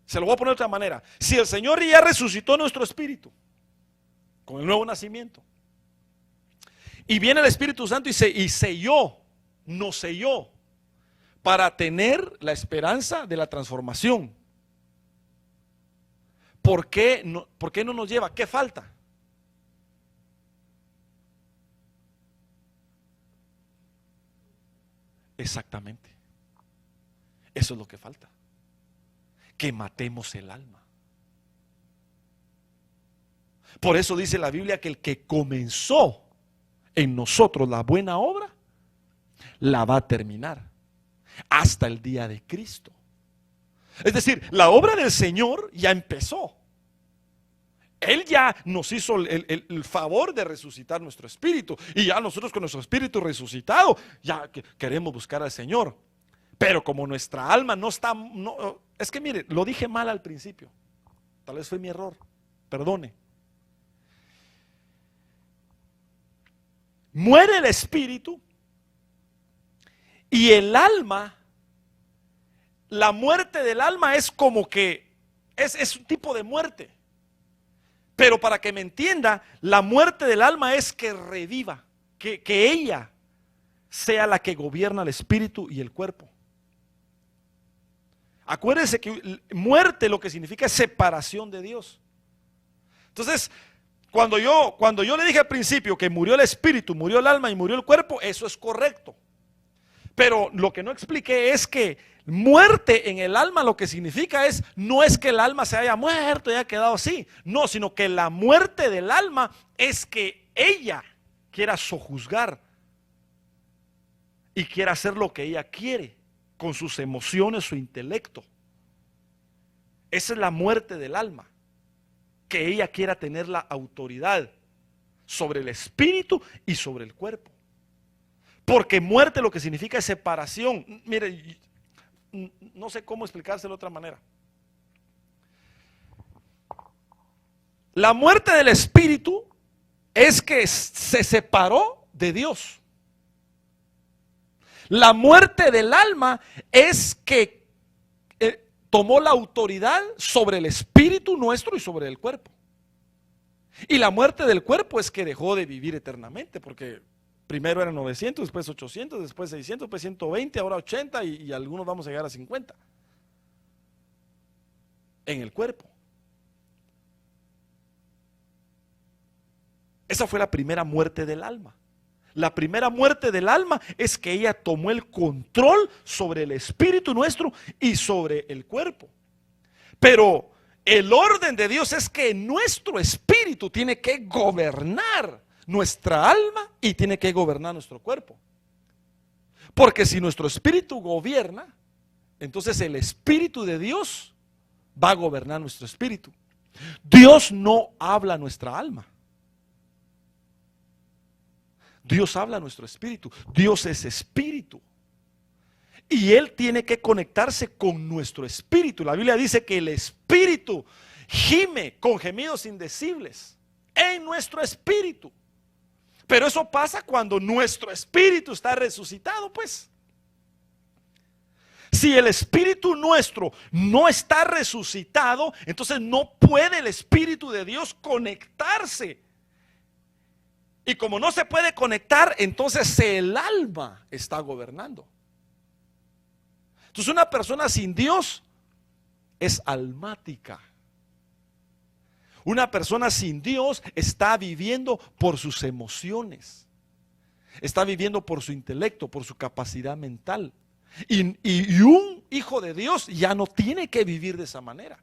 Se lo voy a poner de otra manera. Si el Señor ya resucitó nuestro espíritu con el nuevo nacimiento, y viene el Espíritu Santo y nos selló para tener la esperanza de la transformación. ¿Por qué no nos lleva? ¿Qué falta? Exactamente. Eso es lo que falta. Que matemos el alma. Por eso dice la Biblia que el que comenzó en nosotros la buena obra, la va a terminar hasta el día de Cristo. Es decir, la obra del Señor ya empezó. Él ya nos hizo el favor de resucitar nuestro espíritu. Y ya nosotros con nuestro espíritu resucitado, ya queremos buscar al Señor. Pero como nuestra alma no está, es que mire, lo dije mal al principio. Tal vez fue mi error, perdone. Muere el espíritu y el alma, la muerte del alma es como que es un tipo de muerte. Pero para que me entienda, la muerte del alma es que reviva, que ella sea la que gobierna el espíritu y el cuerpo. Acuérdense que muerte lo que significa es separación de Dios. Entonces, cuando yo le dije al principio que murió el espíritu, murió el alma y murió el cuerpo, eso es correcto. Pero lo que no expliqué es que muerte en el alma lo que significa no es que el alma se haya muerto y haya quedado así, no, sino que la muerte del alma es que ella quiera sojuzgar y quiera hacer lo que ella quiere con sus emociones, su intelecto. Esa es la muerte del alma, que ella quiera tener la autoridad sobre el espíritu y sobre el cuerpo. Porque muerte lo que significa es separación. Mire, no sé cómo explicárselo de otra manera. La muerte del espíritu es que se separó de Dios. La muerte del alma es que tomó la autoridad sobre el espíritu nuestro y sobre el cuerpo. Y la muerte del cuerpo es que dejó de vivir eternamente, porque primero eran 900, después 800, después 600, después 120, ahora 80 y algunos vamos a llegar a 50 en el cuerpo. Esa fue la primera muerte del alma. La primera muerte del alma es que ella tomó el control sobre el espíritu nuestro y sobre el cuerpo. Pero el orden de Dios es que nuestro espíritu tiene que gobernar nuestra alma y tiene que gobernar nuestro cuerpo. Porque si nuestro espíritu gobierna, entonces el espíritu de Dios va a gobernar nuestro espíritu. Dios no habla a nuestra alma. Dios habla a nuestro espíritu. Dios es espíritu. Y Él tiene que conectarse con nuestro espíritu. La Biblia dice que el espíritu gime con gemidos indecibles en nuestro espíritu. Pero eso pasa cuando nuestro espíritu está resucitado, pues. Si el espíritu nuestro no está resucitado, entonces no puede el espíritu de Dios conectarse. Y como no se puede conectar, entonces el alma está gobernando. Entonces una persona sin Dios es almática. Una persona sin Dios está viviendo por sus emociones, está viviendo por su intelecto, por su capacidad mental. Y un hijo de Dios ya no tiene que vivir de esa manera,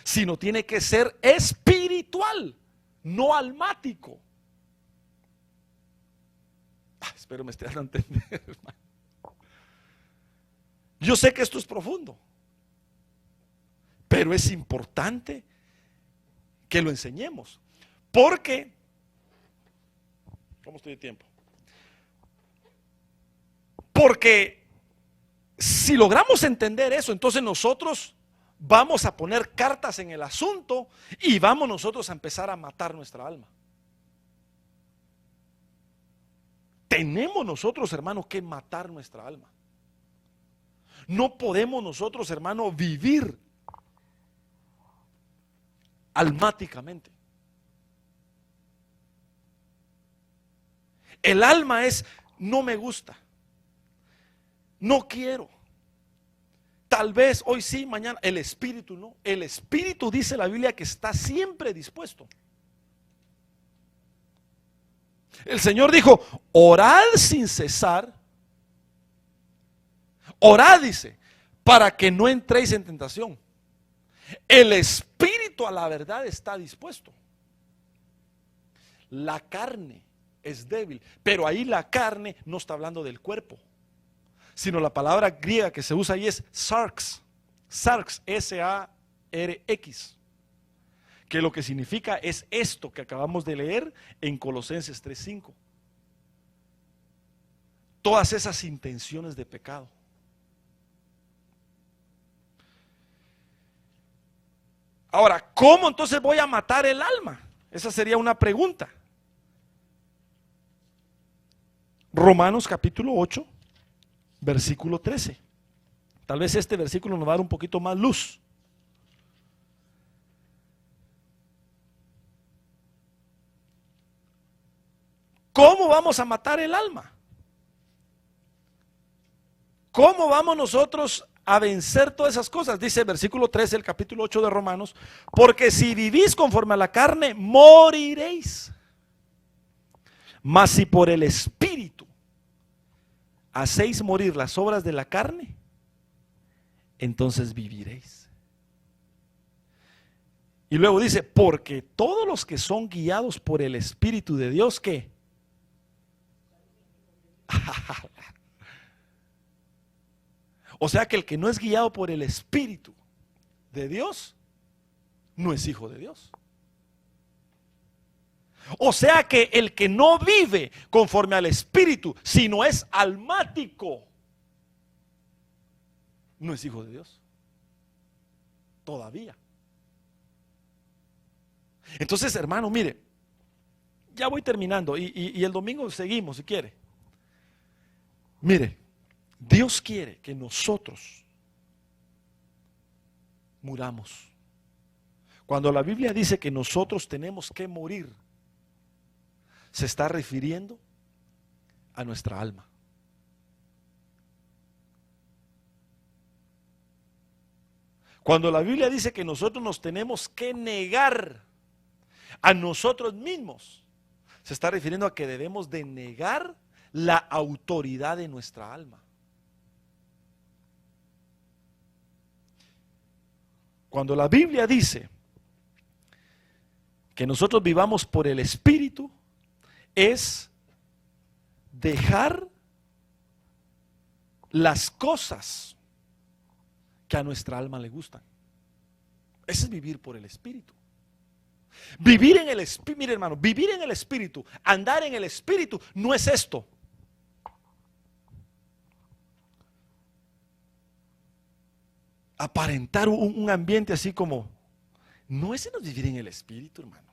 sino tiene que ser espiritual, no almático. Espero me esté dando a entender, hermano. Yo sé que esto es profundo, pero es importante que lo enseñemos. Porque, ¿cómo estoy de tiempo? Porque si logramos entender eso, entonces nosotros vamos a poner cartas en el asunto y vamos nosotros a empezar a matar nuestra alma. Tenemos nosotros, hermanos, que matar nuestra alma. No podemos nosotros, hermanos, vivir almáticamente. El alma es: no me gusta, no quiero, tal vez hoy sí, mañana. El espíritu no. El espíritu, dice la Biblia, que está siempre dispuesto. El Señor dijo: orad sin cesar. Orad, dice, para que no entréis en tentación. El espíritu a la verdad está dispuesto. La carne es débil, pero ahí la carne no está hablando del cuerpo, sino la palabra griega que se usa ahí es sarx. Sarx, S-A-R-X, que lo que significa es esto que acabamos de leer en Colosenses 3:5. Todas esas intenciones de pecado. Ahora, ¿cómo entonces voy a matar el alma? Esa sería una pregunta. Romanos capítulo 8, versículo 13. Tal vez este versículo nos va a dar un poquito más luz. ¿Cómo vamos a matar el alma? ¿Cómo vamos nosotros a vencer todas esas cosas. Dice el versículo 13, el capítulo 8 de Romanos, porque si vivís conforme a la carne, moriréis. Mas si por el Espíritu hacéis morir las obras de la carne, entonces viviréis. Y luego dice, porque todos los que son guiados por el Espíritu de Dios, ¿qué? O sea que el que no es guiado por el Espíritu de Dios, no es hijo de Dios. O sea que el que no vive conforme al Espíritu, sino es almático, no es hijo de Dios. Todavía. Entonces, hermano, mire, ya voy terminando y el domingo seguimos si quiere. Mire, Dios quiere que nosotros muramos. Cuando la Biblia dice que nosotros tenemos que morir, se está refiriendo a nuestra alma. Cuando la Biblia dice que nosotros nos tenemos que negar a nosotros mismos, se está refiriendo a que debemos de negar la autoridad de nuestra alma. Cuando la Biblia dice que nosotros vivamos por el Espíritu, es dejar las cosas que a nuestra alma le gustan. Ese es vivir por el Espíritu. Vivir en el Espíritu, mire hermano, vivir en el Espíritu, andar en el Espíritu, no es esto. Aparentar un ambiente así como, no, ese no es vivir en el Espíritu, hermano.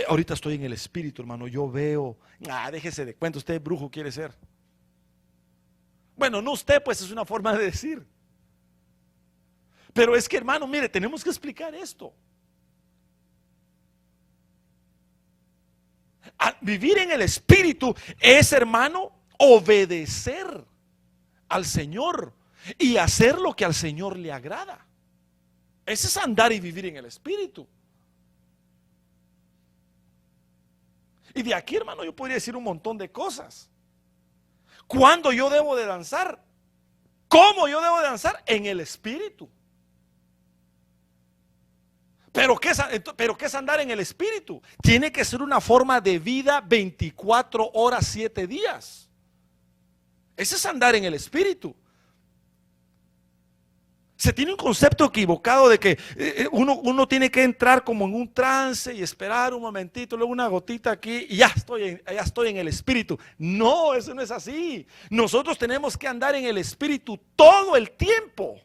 Ahorita estoy en el Espíritu, hermano, yo veo, déjese de cuento, usted brujo quiere ser. Bueno, no usted, pues es una forma de decir. Pero es que, hermano, mire, tenemos que explicar esto. Vivir en el Espíritu es, hermano, obedecer al Señor y hacer lo que al Señor le agrada. Ese es andar y vivir en el Espíritu. Y de aquí, hermano, yo podría decir un montón de cosas. ¿Cuándo yo debo de danzar? ¿Cómo yo debo de danzar? En el Espíritu. ¿Pero qué es andar en el Espíritu? Tiene que ser una forma de vida 24 horas, 7 días. Ese es andar en el Espíritu. Se tiene un concepto equivocado de que uno tiene que entrar como en un trance y esperar un momentito, luego una gotita aquí y ya estoy en el Espíritu. No, eso no es así. Nosotros tenemos que andar en el Espíritu todo el tiempo.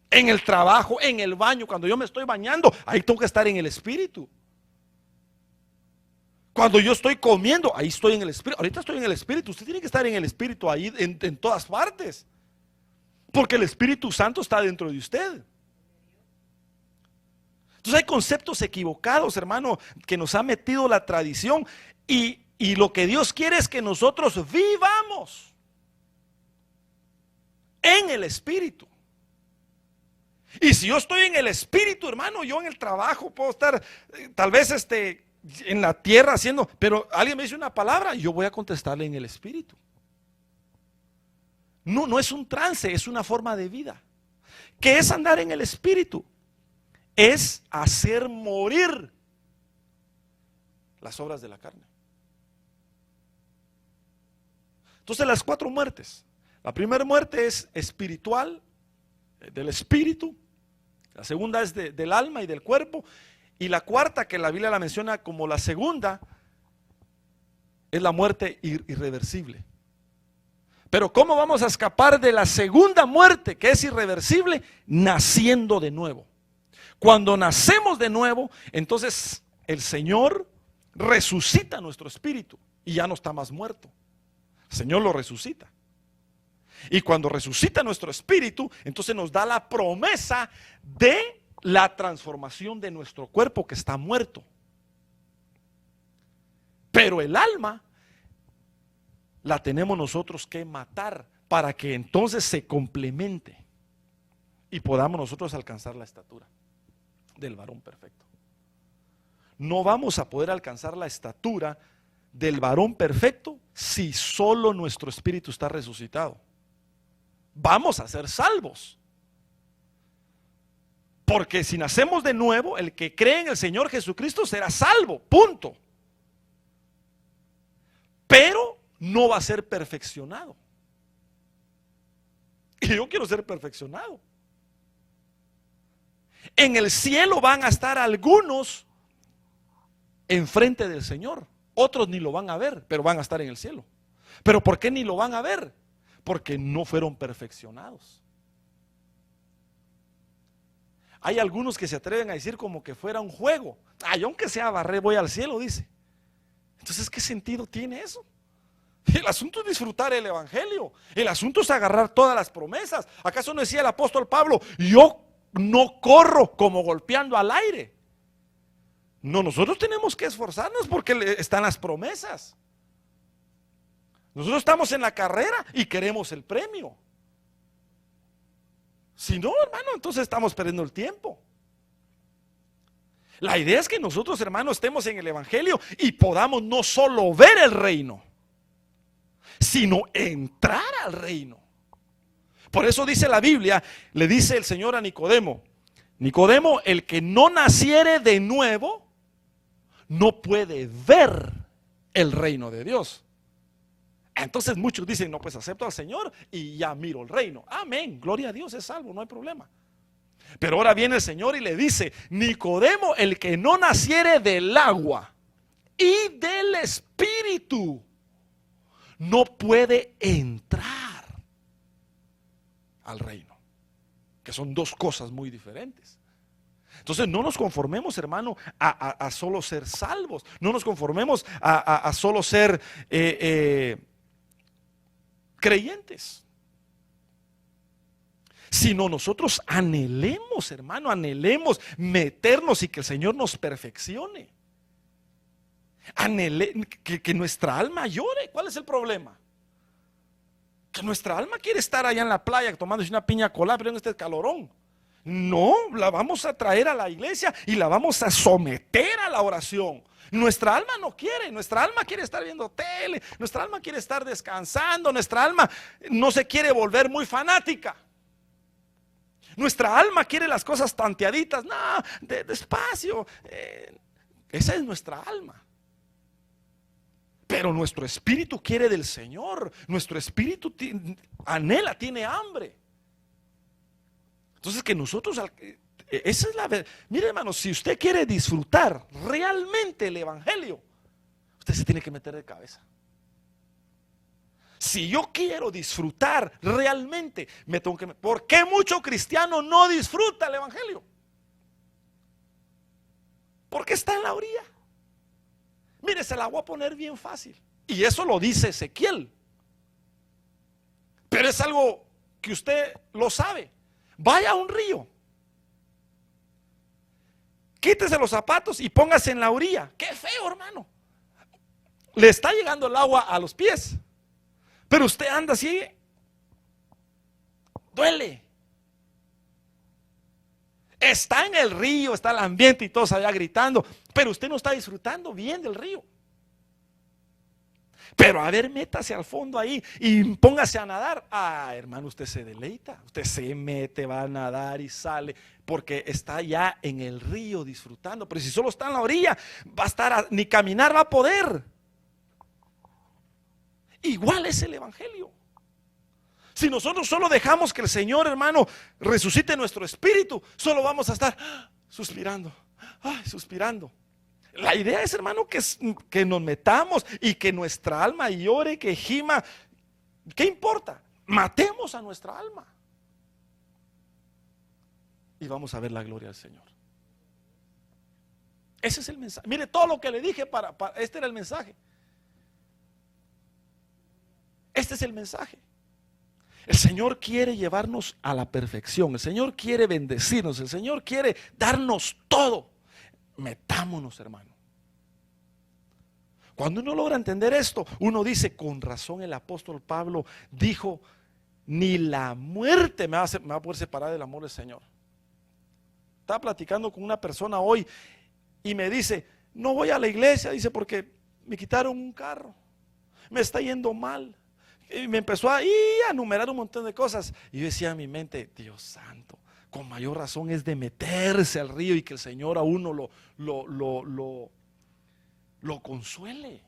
En el trabajo, en el baño, cuando yo me estoy bañando, ahí tengo que estar en el Espíritu. Cuando yo estoy comiendo, ahí estoy en el Espíritu. Ahorita estoy en el Espíritu. Usted tiene que estar en el Espíritu ahí en todas partes. Porque el Espíritu Santo está dentro de usted. Entonces hay conceptos equivocados, hermano, que nos ha metido la tradición. Y lo que Dios quiere es que nosotros vivamos en el Espíritu. Y si yo estoy en el Espíritu, hermano, yo en el trabajo puedo estar tal vez en la tierra haciendo, pero alguien me dice una palabra, yo voy a contestarle en el Espíritu. No es un trance, es una forma de vida. ¿Qué es andar en el Espíritu? Es hacer morir las obras de la carne. Entonces las 4 muertes. La primera muerte es espiritual, del espíritu. La segunda es del alma y del cuerpo. Y la cuarta, que la Biblia la menciona como la segunda, es la muerte irreversible. Pero ¿cómo vamos a escapar de la segunda muerte, que es irreversible? Naciendo de nuevo. Cuando nacemos de nuevo, entonces el Señor resucita nuestro espíritu y ya no está más muerto. El Señor lo resucita. Y cuando resucita nuestro espíritu, entonces nos da la promesa de la transformación de nuestro cuerpo que está muerto. Pero el alma la tenemos nosotros que matar para que entonces se complemente y podamos nosotros alcanzar la estatura del varón perfecto. No vamos a poder alcanzar la estatura del varón perfecto si solo nuestro espíritu está resucitado. Vamos a ser salvos, porque si nacemos de nuevo, el que cree en el Señor Jesucristo será salvo, punto. Pero no va a ser perfeccionado. Y yo quiero ser perfeccionado. En el cielo van a estar algunos enfrente del Señor, otros ni lo van a ver, pero van a estar en el cielo. ¿Pero por qué ni lo van a ver? Porque no fueron perfeccionados. Hay algunos que se atreven a decir como que fuera un juego. Ay, aunque sea barrer, voy al cielo, dice. Entonces, ¿qué sentido tiene eso? El asunto es disfrutar el evangelio. El asunto es agarrar todas las promesas. ¿Acaso no decía el apóstol Pablo: yo no corro como golpeando al aire? No, nosotros tenemos que esforzarnos porque están las promesas. Nosotros estamos en la carrera y queremos el premio. Si no, hermano, entonces estamos perdiendo el tiempo. La idea es que nosotros, hermano, estemos en el evangelio y podamos no solo ver el reino, sino entrar al reino. Por eso dice la Biblia, le dice el Señor a Nicodemo: Nicodemo, el que no naciere de nuevo no puede ver el reino de Dios. Entonces muchos dicen: no, pues acepto al Señor y ya miro el reino. Amén, gloria a Dios, es salvo, no hay problema. Pero ahora viene el Señor y le dice: Nicodemo, el que no naciere del agua y del Espíritu no puede entrar al reino. Que son dos cosas muy diferentes. Entonces no nos conformemos, hermano, a solo ser salvos. No nos conformemos a solo ser creyentes, sino nosotros anhelemos, hermano, anhelemos meternos y que el Señor nos perfeccione. Que nuestra alma llore. ¿Cuál es el problema? Que nuestra alma quiere estar allá en la playa tomándose una piña colada, pero en este calorón. No, la vamos a traer a la iglesia y la vamos a someter a la oración. Nuestra alma no quiere, nuestra alma quiere estar viendo tele, nuestra alma quiere estar descansando, nuestra alma no se quiere volver muy fanática. Nuestra alma quiere las cosas tanteaditas, no, despacio. Esa es nuestra alma. Pero nuestro espíritu quiere del Señor, nuestro espíritu anhela, tiene hambre. Entonces que nosotros, esa es la verdad. Mire, hermano, si usted quiere disfrutar realmente el evangelio, usted se tiene que meter de cabeza. Si yo quiero disfrutar realmente, me tengo que. ¿Por qué mucho cristiano no disfruta el evangelio? Porque está en la orilla. Mire, se la voy a poner bien fácil. Y eso lo dice Ezequiel. Pero es algo que usted lo sabe. Vaya a un río, quítese los zapatos y póngase en la orilla. Qué feo, hermano. Le está llegando el agua a los pies, pero usted anda así. Duele. Está en el río, está el ambiente y todos allá gritando, pero usted no está disfrutando bien del río. Pero a ver, métase al fondo ahí y póngase a nadar. Ah, hermano, usted se deleita. Usted se mete, va a nadar y sale, porque está ya en el río disfrutando. Pero si solo está en la orilla, va a estar, ni caminar va a poder. Igual es el evangelio. Si nosotros solo dejamos que el Señor, hermano, resucite nuestro espíritu, solo vamos a estar suspirando, suspirando. La idea es, hermano, que nos metamos y que nuestra alma llore, que gima. ¿Qué importa? Matemos a nuestra alma y vamos a ver la gloria del Señor. Ese es el mensaje. Mire, todo lo que le dije este era el mensaje. Este es el mensaje. El Señor quiere llevarnos a la perfección. El Señor quiere bendecirnos. El Señor quiere darnos todo. Metámonos, hermano. Cuando uno logra entender esto, uno dice: con razón el apóstol Pablo dijo Ni la muerte me va a poder separar del amor del Señor. Estaba platicando con una persona hoy y me dice, no voy a la iglesia, dice, porque me quitaron un carro, me está yendo mal. Y me empezó a enumerar un montón de cosas. Y yo decía en mi mente, Dios santo, con mayor razón es de meterse al río y que el Señor a uno lo consuele.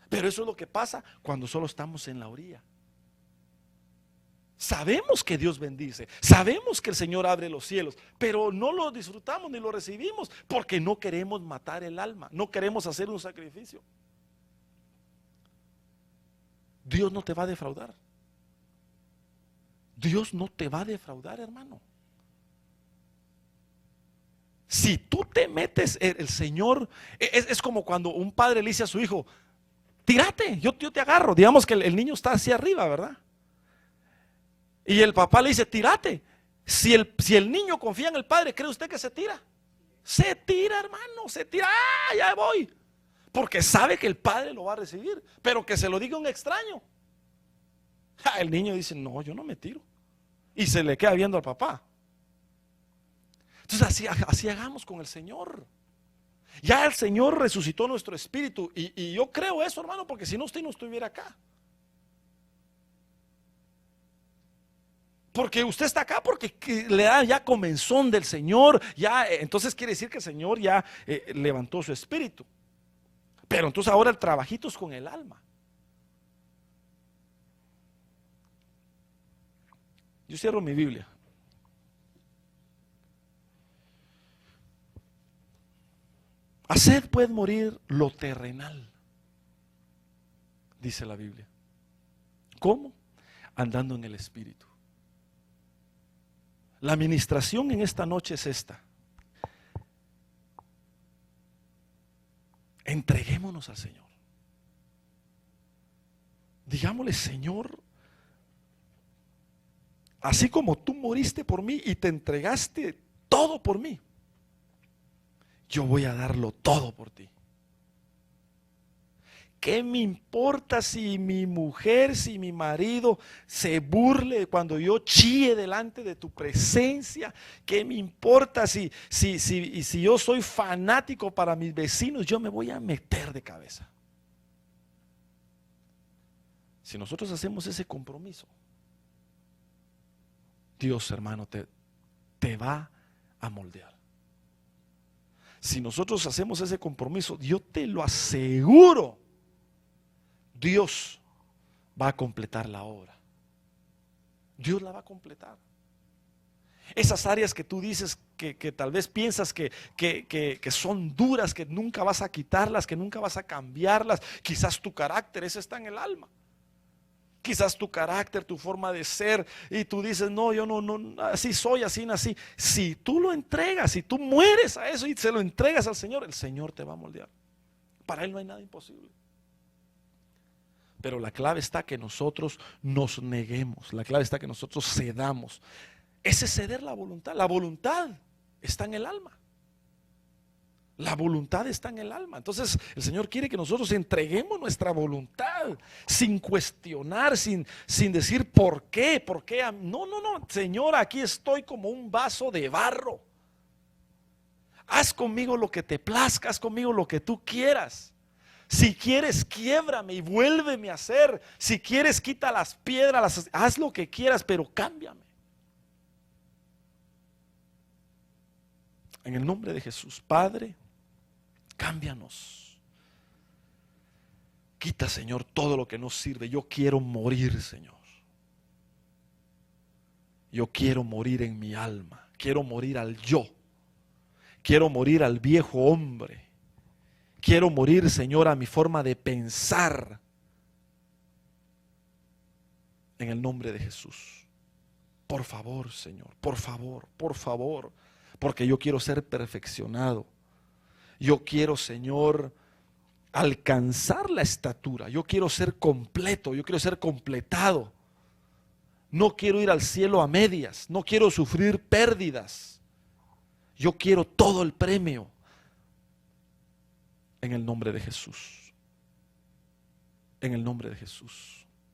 Pero eso es lo que pasa cuando solo estamos en la orilla. Sabemos que Dios bendice, sabemos que el Señor abre los cielos, pero no lo disfrutamos ni lo recibimos porque no queremos matar el alma, no queremos hacer un sacrificio. Dios no te va a defraudar. Dios no te va a defraudar, hermano. Si tú te metes, el Señor, es como cuando un padre le dice a su hijo, tírate, yo te agarro. Digamos que el niño está hacia arriba, ¿verdad? Y el papá le dice, tírate. Si el niño confía en el padre, ¿cree usted que se tira? Se tira, hermano, se tira. Ya voy. Porque sabe que el padre lo va a recibir, pero que se lo diga un extraño. El niño dice, no, yo no me tiro. Y se le queda viendo al papá. Entonces así hagamos con el Señor. Ya el Señor resucitó nuestro espíritu. Y yo creo eso, hermano, porque si no, usted no estuviera acá. Porque usted está acá porque le da ya comenzón del Señor. Ya, entonces quiere decir que el Señor ya levantó su espíritu. Pero entonces ahora el trabajito es con el alma. Yo cierro mi Biblia. Haced pues morir lo terrenal, dice la Biblia. ¿Cómo? Andando en el Espíritu. La administración en esta noche es esta. Entreguémonos al Señor. Digámosle, Señor, así como tú moriste por mí y te entregaste todo por mí, yo voy a darlo todo por ti. ¿Qué me importa si mi mujer, si mi marido se burle cuando yo chille delante de tu presencia? ¿Qué me importa si yo soy fanático para mis vecinos? Yo me voy a meter de cabeza. Si nosotros hacemos ese compromiso, Dios, hermano, te va a moldear. Si nosotros hacemos ese compromiso, yo te lo aseguro, Dios va a completar la obra. Dios la va a completar. Esas áreas que tú dices que tal vez piensas que son duras, que nunca vas a quitarlas, que nunca vas a cambiarlas. Quizás tu carácter, ese está en el alma. Quizás tu carácter, tu forma de ser, y tú dices, no, yo no, así soy, así nací. Si tú lo entregas, si tú mueres a eso y se lo entregas al Señor, el Señor te va a moldear. Para Él no hay nada imposible. Pero la clave está que nosotros nos neguemos, la clave está que nosotros cedamos. Ese ceder la voluntad está en el alma. La voluntad está en el alma. Entonces el Señor quiere que nosotros entreguemos nuestra voluntad sin cuestionar, sin decir por qué. No, Señor, aquí estoy como un vaso de barro. Haz conmigo lo que te plazca, haz conmigo lo que tú quieras. Si quieres, quiébrame y vuélveme a hacer. Si quieres, quita las piedras, haz lo que quieras, pero cámbiame. En el nombre de Jesús, Padre, cámbianos. Quita, Señor, todo lo que no sirve. Yo quiero morir, Señor. Yo quiero morir en mi alma. Quiero morir al yo. Quiero morir al viejo hombre. Quiero morir, Señor, a mi forma de pensar. En el nombre de Jesús. Por favor, Señor, por favor, por favor. Porque yo quiero ser perfeccionado. Yo quiero, Señor, alcanzar la estatura. Yo quiero ser completo, yo quiero ser completado. No quiero ir al cielo a medias. No quiero sufrir pérdidas. Yo quiero todo el premio. En el nombre de Jesús. En el nombre de Jesús.